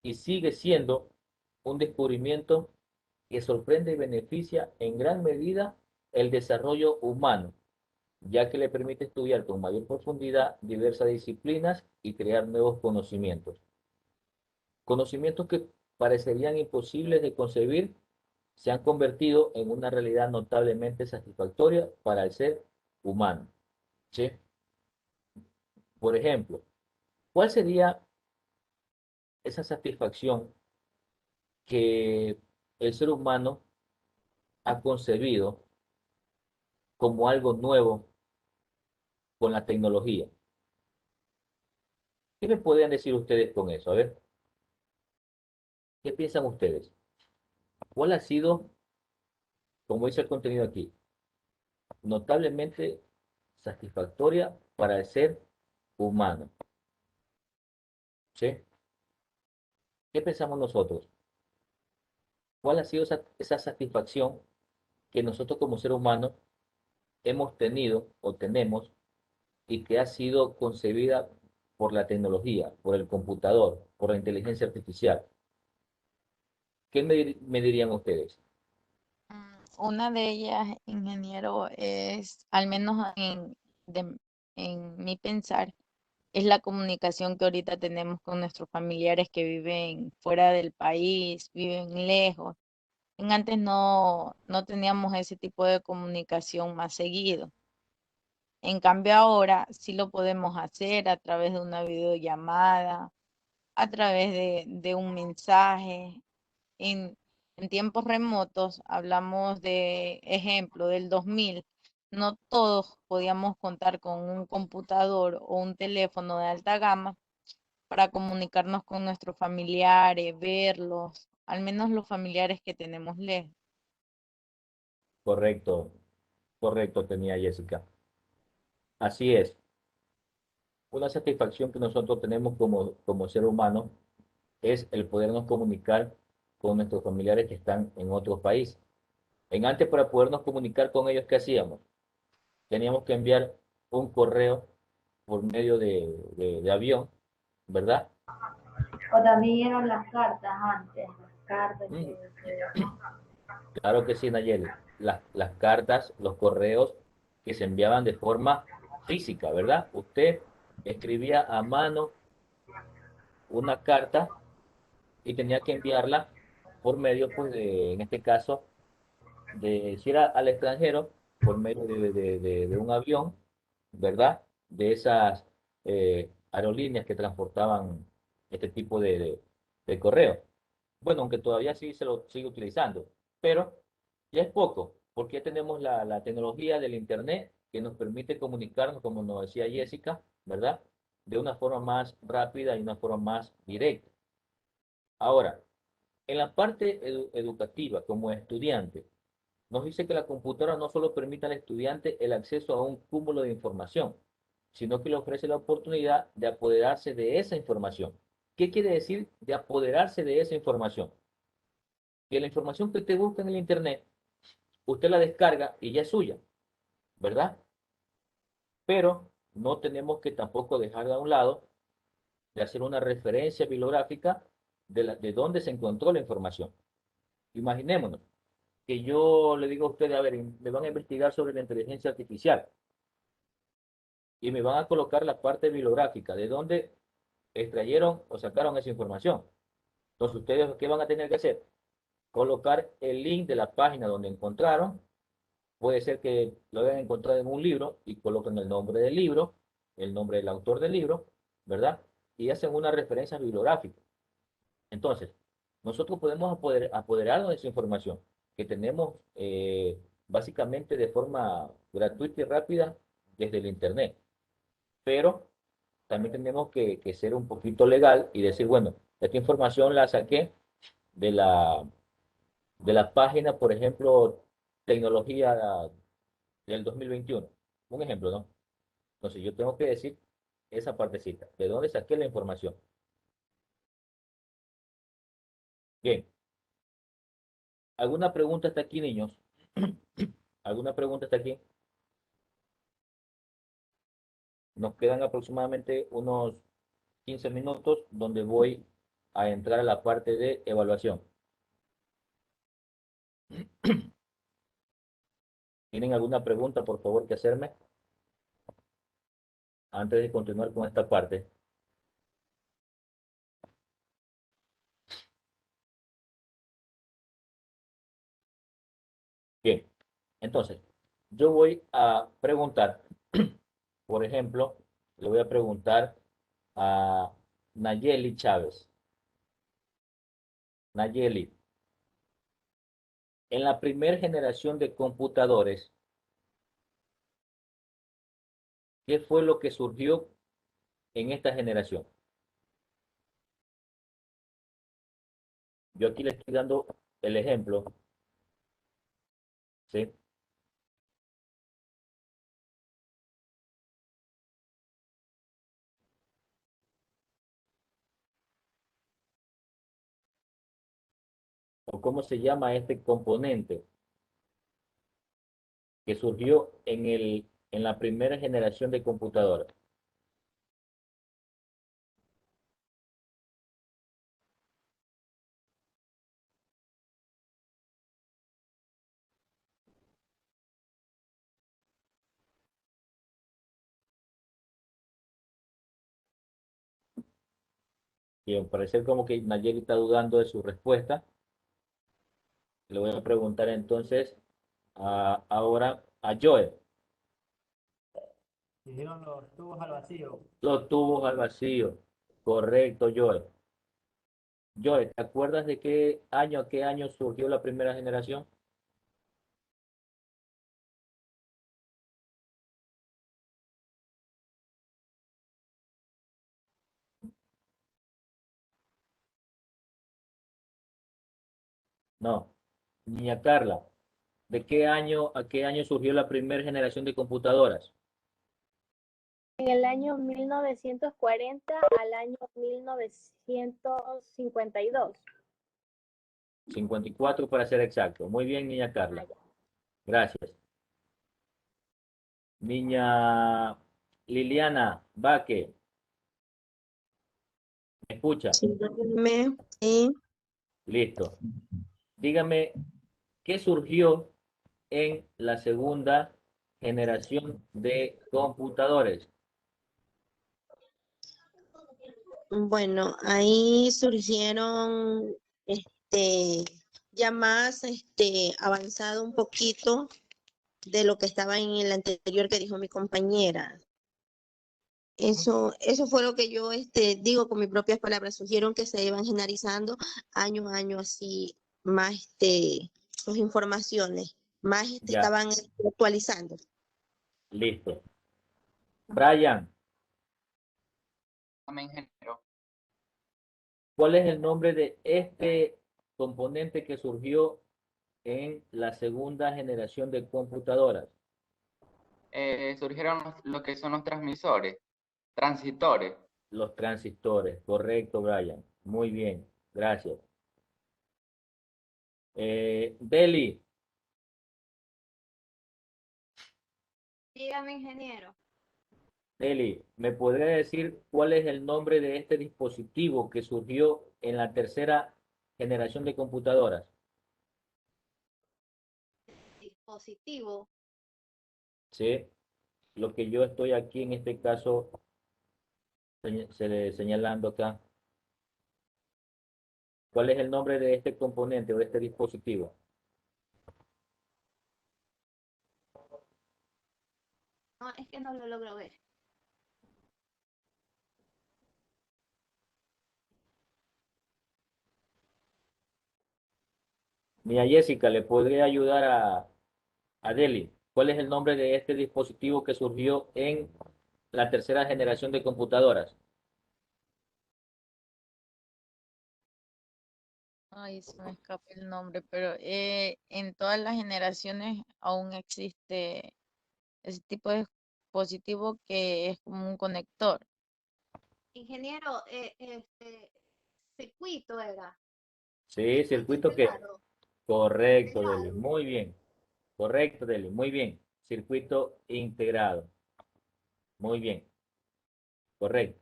y sigue siendo un descubrimiento que sorprende y beneficia en gran medida el desarrollo humano, ya que le permite estudiar con mayor profundidad diversas disciplinas y crear nuevos conocimientos. Conocimientos que parecerían imposibles de concebir se han convertido en una realidad notablemente satisfactoria para el ser humano, ¿sí? Por ejemplo, ¿cuál sería esa satisfacción que el ser humano ha concebido como algo nuevo con la tecnología? ¿Qué me pueden decir ustedes con eso? A ver, ¿qué piensan ustedes? ¿Cuál ha sido, como dice el contenido aquí, notablemente satisfactoria para el ser humano? ¿Sí? ¿Qué pensamos nosotros? ¿Cuál ha sido esa satisfacción que nosotros como ser humano hemos tenido o tenemos y que ha sido concebida por la tecnología, por el computador, por la inteligencia artificial? ¿Qué me dirían ustedes? Una de ellas, ingeniero, es, al menos en mi pensar, es la comunicación que ahorita tenemos con nuestros familiares que viven fuera del país, viven lejos. Antes no teníamos ese tipo de comunicación más seguido. En cambio ahora sí lo podemos hacer a través de una videollamada, a través de un mensaje. En, en tiempos remotos, hablamos de ejemplo del 2000, no todos podíamos contar con un computador o un teléfono de alta gama para comunicarnos con nuestros familiares, verlos, al menos los familiares que tenemos lejos. Correcto, correcto, tenía Jessica. Así es. Una satisfacción que nosotros tenemos como ser humano es el podernos comunicar con nuestros familiares que están en otros países. En antes, para podernos comunicar con ellos, ¿qué hacíamos? Teníamos que enviar un correo por medio de avión, ¿verdad? O también eran las cartas antes, las cartas Mm, que Claro que sí, Nayeli. Las cartas, los correos que se enviaban de forma física, ¿verdad? Usted escribía a mano una carta y tenía que enviarla por medio, pues, en este caso, de si era al extranjero, por medio de un avión, ¿verdad? De esas aerolíneas que transportaban este tipo de correo. Bueno, aunque todavía sí se lo sigue utilizando, pero ya es poco, porque ya tenemos la tecnología del Internet que nos permite comunicarnos, como nos decía Jessica, ¿verdad? De una forma más rápida y una forma más directa. Ahora, en la parte educativa, como estudiante, nos dice que la computadora no solo permite al estudiante el acceso a un cúmulo de información, sino que le ofrece la oportunidad de apoderarse de esa información. ¿Qué quiere decir de apoderarse de esa información? Que la información que usted busca en el Internet, usted la descarga y ya es suya, ¿verdad? Pero no tenemos que tampoco dejar a un lado de hacer una referencia bibliográfica de dónde se encontró la información. Imaginémonos que yo le digo a ustedes, a ver, me van a investigar sobre la inteligencia artificial y me van a colocar la parte bibliográfica de dónde extrayeron o sacaron esa información. Entonces, ¿ustedes qué van a tener que hacer? Colocar el link de la página donde encontraron. Puede ser que lo hayan encontrado en un libro y coloquen el nombre del libro, el nombre del autor del libro, ¿verdad? Y hacen una referencia bibliográfica. Entonces, nosotros podemos apoderarnos de esa información que tenemos básicamente de forma gratuita y rápida desde el Internet. Pero también tenemos que ser un poquito legal y decir, bueno, esta información la saqué de la página, por ejemplo, tecnología del 2021. Un ejemplo, ¿no? Entonces yo tengo que decir esa partecita, de dónde saqué la información. Bien, ¿alguna pregunta hasta aquí, niños? ¿Alguna pregunta hasta aquí? Nos quedan aproximadamente unos 15 minutos donde voy a entrar a la parte de evaluación. ¿Tienen alguna pregunta, por favor, que hacerme antes de continuar con esta parte? Bien, entonces, yo voy a preguntar, por ejemplo, le voy a preguntar a Nayeli Chávez. Nayeli, en la primera generación de computadores, ¿qué fue lo que surgió en esta generación? Yo aquí le estoy dando el ejemplo, ¿sí? O cómo se llama este componente que surgió en la primera generación de computadoras. Y al parecer como que Nayeli está dudando de su respuesta. Le voy a preguntar entonces ahora a Joel. Dijeron los tubos al vacío. Los tubos al vacío. Correcto, Joel. Joel, ¿te acuerdas de a qué año surgió la primera generación? No. Niña Carla, ¿de qué año a qué año surgió la primera generación de computadoras? En el año 1940 al año 1952. 54 para ser exacto. Muy bien, niña Carla. Gracias. Niña Liliana Baque. ¿Me escucha? Sí, Listo. Dígame, ¿qué surgió en la segunda generación de computadores? bueno, ahí surgieron ya más avanzado un poquito de lo que estaba en el anterior que dijo mi compañera. Eso fue lo que yo digo con mis propias palabras. Surgieron que se iban generalizando año a año así más sus informaciones, más Ya, estaban actualizando. listo. Brian, Dame, ingeniero. ¿cuál es el nombre de este componente que surgió en la segunda generación de computadoras? Surgieron lo que son los transmisores, transistores. Los transistores, correcto, Brian. Muy bien, gracias. Deli, Dígame, ingeniero. Deli, ¿me podría decir cuál es el nombre de este dispositivo que surgió en la tercera generación de computadoras? Dispositivo. Sí, lo que yo estoy aquí en este caso señalando acá. ¿Cuál es el nombre de este componente o de este dispositivo? No, es que no lo logro ver. Mira, Jessica, ¿le podría ayudar a Deli? ¿Cuál es el nombre de este dispositivo que surgió en la tercera generación de computadoras? Ay, se me escapa el nombre, pero en todas las generaciones aún existe ese tipo de dispositivo que es como un conector. Ingeniero, circuito era. Sí, circuito que. Integrado. Correcto, Deli. Integrado. Muy bien. Correcto, Deli. Muy bien. Circuito integrado. Muy bien. Correcto.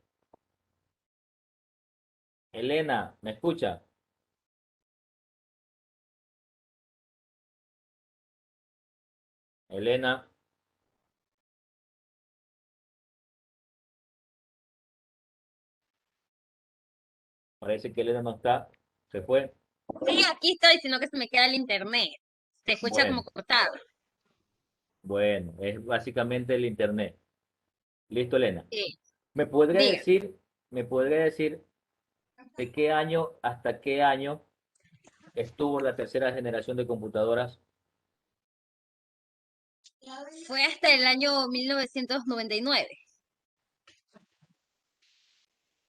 Elena, ¿me escucha? Elena, parece que Elena no está. Se fue. Sí, aquí estoy, sino que se me queda el internet. Se escucha como Bueno, cortado. bueno, es básicamente el internet. Listo, Elena. Sí, ¿Me podría diga. decir, me podría decir de qué año hasta qué año estuvo la tercera generación de computadoras? Fue hasta el año 1999.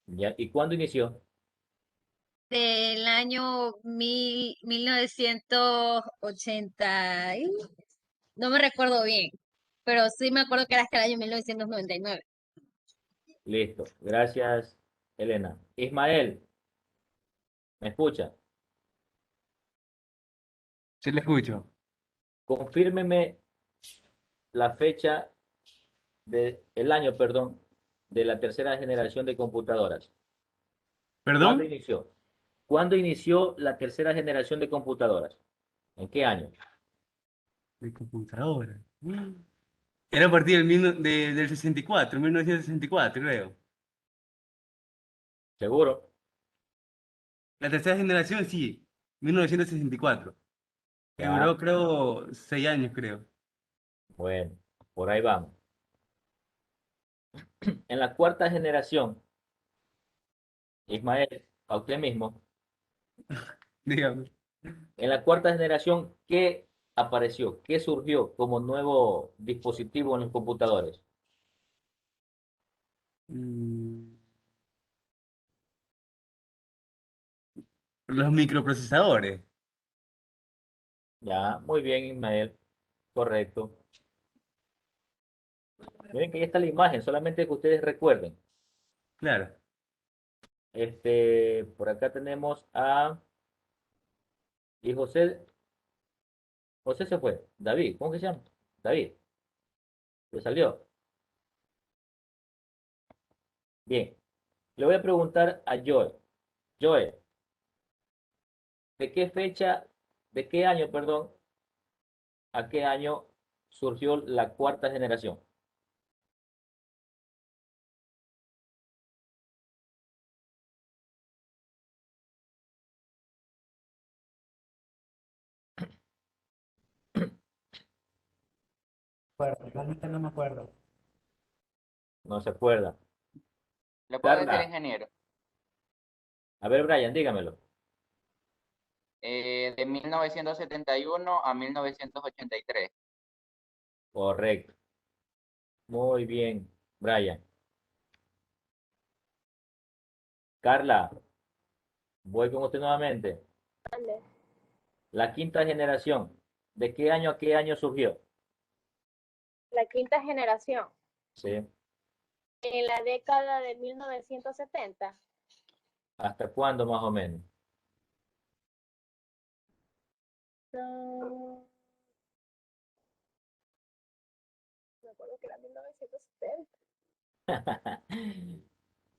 ¿Ya? ¿Y cuándo inició? Del año 1980. No me recuerdo bien, pero sí me acuerdo que era hasta el año 1999. Listo. Gracias, Elena. Ismael, ¿me escucha? Sí, le escucho. Confírmeme la fecha el año, perdón, de la tercera generación de computadoras. ¿Cuándo ¿Perdón? inició? ¿Cuándo inició la tercera generación de computadoras? ¿En qué año? De computadora. Era a partir del 64, 1964, creo. ¿Seguro? La tercera generación, sí, 1964. Que Ya, duró, creo, 6 años, creo. bueno, por ahí vamos. En la cuarta generación, Ismael, a usted mismo, Dígame. en la cuarta generación, ¿qué apareció? ¿Qué surgió como nuevo dispositivo en los computadores? Mm, los microprocesadores. Ya, muy bien, Ismael, correcto. Miren que ahí está la imagen, solamente que ustedes recuerden. Claro. Por acá tenemos a... Y José se fue. David, ¿cómo que se llama? David, ¿se salió? Bien. Le voy a preguntar a Joel. Joel, ¿de qué fecha, de qué año, perdón, a qué año surgió la cuarta generación? Realmente no me acuerdo. No se acuerda. ¿Le puedo decir, Carla, ingeniero? a ver, Brian, dígamelo. De 1971 a 1983. Correcto. Muy bien, Brian. Carla, voy con usted nuevamente. Ande. La quinta generación, ¿de qué año a qué año surgió? La quinta generación, Sí. en la década de 1970. ¿Hasta cuándo más o menos? Me acuerdo que era 1970.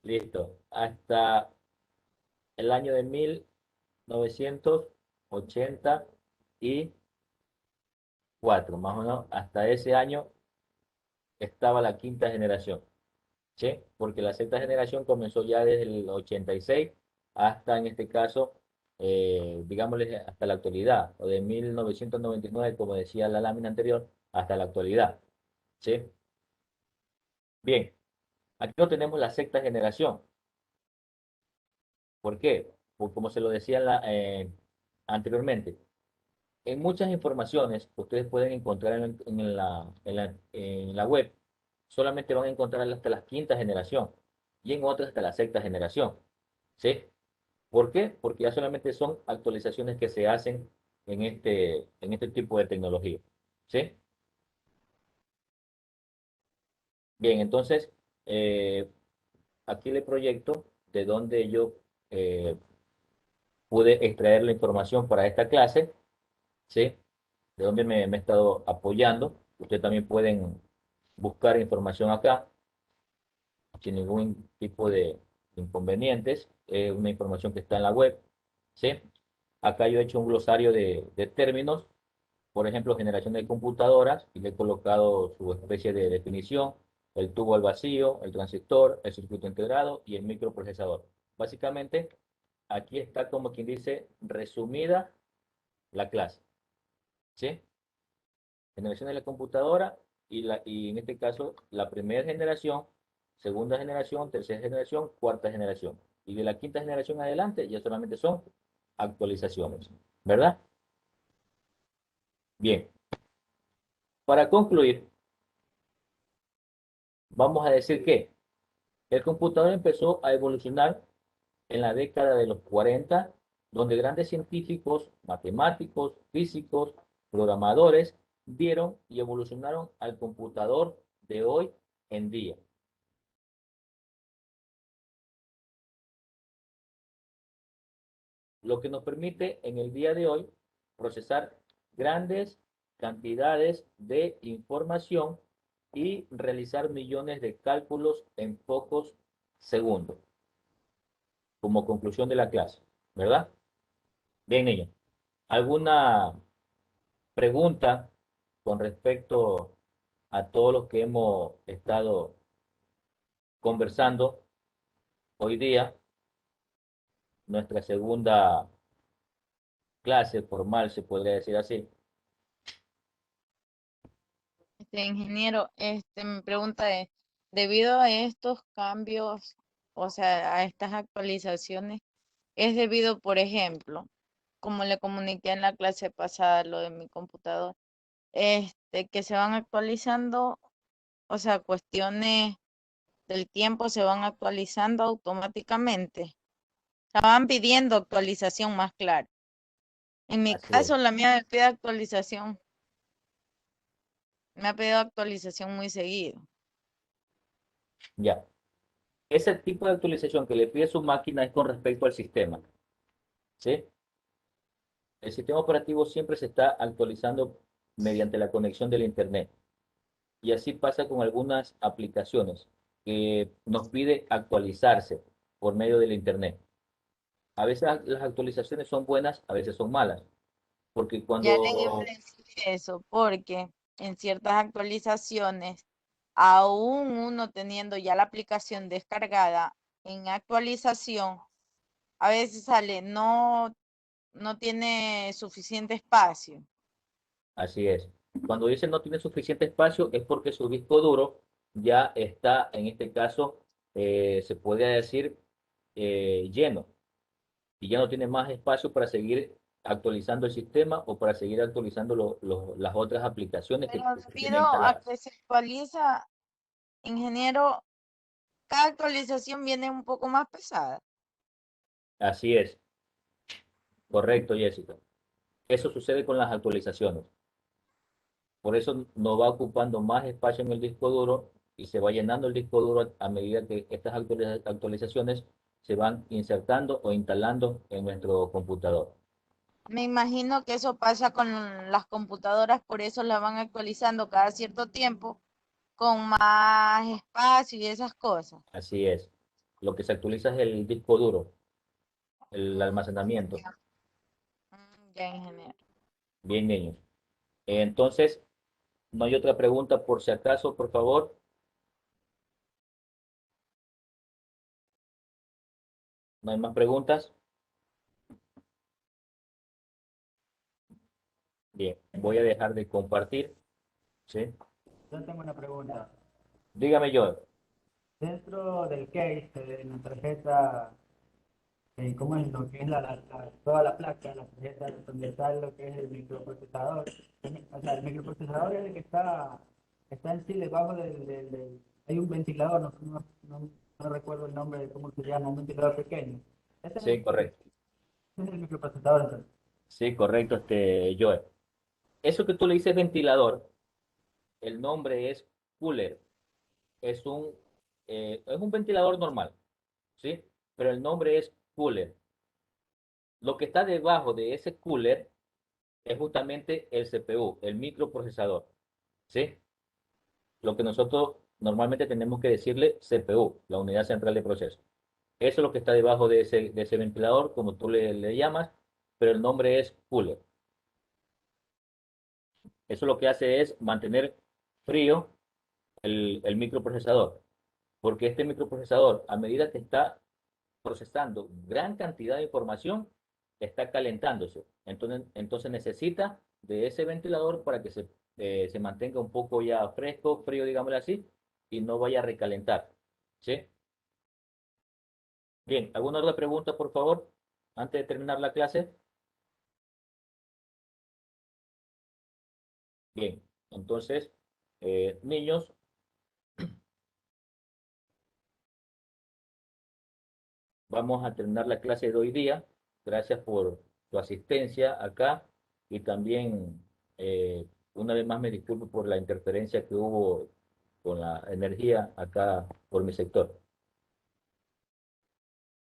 Listo. Hasta el año de 1984, más o menos. Hasta ese año estaba la quinta generación. ¿Sí? Porque la sexta generación comenzó ya desde el 86 hasta, en este caso, digámosle, hasta la actualidad, o de 1999, como decía la lámina anterior, hasta la actualidad. ¿Sí? Bien, aquí no tenemos la sexta generación. ¿Por qué? Pues como se lo decía anteriormente, en muchas informaciones que ustedes pueden encontrar en la web, solamente van a encontrar hasta la quinta generación y en otras hasta la sexta generación. ¿Sí? ¿Por qué? Porque ya solamente son actualizaciones que se hacen en este tipo de tecnología. ¿Sí? Bien, entonces, eh, aquí le proyecto de dónde yo eh, pude extraer la información para esta clase. ¿Sí? De dónde me he estado apoyando. Ustedes también pueden buscar información acá sin ningún tipo de inconvenientes. Es una información que está en la web. ¿Sí? Acá yo he hecho un glosario de términos, por ejemplo, generación de computadoras, y le he colocado su especie de definición, el tubo al vacío, el transistor, el circuito integrado y el microprocesador. Básicamente, aquí está como quien dice resumida la clase. ¿Sí? Generación de la computadora y en este caso la primera generación, segunda generación, tercera generación, cuarta generación. Y de la quinta generación adelante ya solamente son actualizaciones, ¿verdad? Bien, para concluir, vamos a decir que el computador empezó a evolucionar en la década de los 40, donde grandes científicos, matemáticos, físicos, programadores vieron y evolucionaron al computador de hoy en día. Lo que nos permite en el día de hoy procesar grandes cantidades de información y realizar millones de cálculos en pocos segundos, como conclusión de la clase, ¿verdad? Bien, niños. ¿Alguna pregunta con respecto a todo lo que hemos estado conversando hoy día? Nuestra segunda clase formal, se podría decir así. Ingeniero, mi pregunta es, debido a estos cambios, o sea, a estas actualizaciones, es debido, por ejemplo, como le comuniqué en la clase pasada, lo de mi computador, que se van actualizando, o sea, cuestiones del tiempo se van actualizando automáticamente. Se van pidiendo actualización más clara. En mi Así es. caso, la mía me pide actualización. Me ha pedido actualización muy seguido. Ya. Ese tipo de actualización que le pide su máquina es con respecto al sistema. ¿Sí? El sistema operativo siempre se está actualizando mediante la conexión del Internet. Y así pasa con algunas aplicaciones que nos pide actualizarse por medio del Internet. A veces las actualizaciones son buenas, a veces son malas. Porque Ya le iba a cuando, decir eso, porque en ciertas actualizaciones, aún uno teniendo ya la aplicación descargada en actualización, a veces sale no tiene suficiente espacio. así es, cuando dice no tiene suficiente espacio es porque su disco duro ya está, en este caso, se puede decir lleno y ya no tiene más espacio para seguir actualizando el sistema o para seguir actualizando las otras aplicaciones Pero que tiene debido a instaladas. que se actualiza, ingeniero, cada actualización viene un poco más pesada. Así es, correcto, Jessica. Eso sucede con las actualizaciones. Por eso no va ocupando más espacio en el disco duro y se va llenando el disco duro a medida que estas actualizaciones se van insertando o instalando en nuestro computador. Me imagino que eso pasa con las computadoras, por eso las van actualizando cada cierto tiempo con más espacio y esas cosas. Así es. Lo que se actualiza es el disco duro, el almacenamiento. Ya, ingeniero. Bien, niños. Entonces, no hay otra pregunta por si acaso, por favor. ¿No hay más preguntas? Bien, voy a dejar de compartir. ¿Sí? Yo tengo una pregunta. Dígame yo. Dentro del case de la tarjeta, ¿cómo es lo que es toda la placa, la tarjeta donde está lo que es el microprocesador? O sea, el microprocesador es el que está en sí debajo hay un ventilador, no recuerdo el nombre de cómo se llama, un ventilador pequeño. Sí, correcto. Ese es el microprocesador, entonces. Sí, correcto, Joe. Eso que tú le dices ventilador, el nombre es cooler. Es un ventilador normal, ¿sí? Pero el nombre es cooler. Lo que está debajo de ese cooler es justamente el CPU, el microprocesador, ¿sí? Lo que nosotros normalmente tenemos que decirle CPU, la unidad central de proceso. Eso es lo que está debajo de ese ventilador, como tú le llamas, pero el nombre es cooler. Eso lo que hace es mantener frío el microprocesador, porque este microprocesador, a medida que está procesando gran cantidad de información, está calentándose. Entonces necesita de ese ventilador para que se mantenga un poco ya fresco, frío, digámoslo así, y no vaya a recalentar. ¿Sí? Bien, ¿alguna otra pregunta, por favor, antes de terminar la clase? Bien, entonces, niños, vamos a terminar la clase de hoy día. Gracias por tu asistencia acá y también una vez más me disculpo por la interferencia que hubo con la energía acá por mi sector.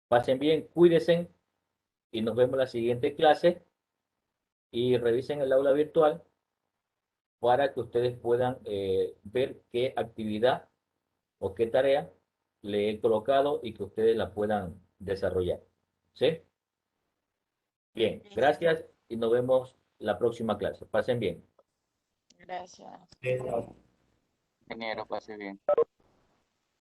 Pasen bien, cuídense y nos vemos en la siguiente clase y revisen el aula virtual para que ustedes puedan ver qué actividad o qué tarea le he colocado y que ustedes la puedan desarrollar. ¿Sí? Bien, gracias y nos vemos la próxima clase. Pasen bien. Gracias. Ingeniero, pase bien.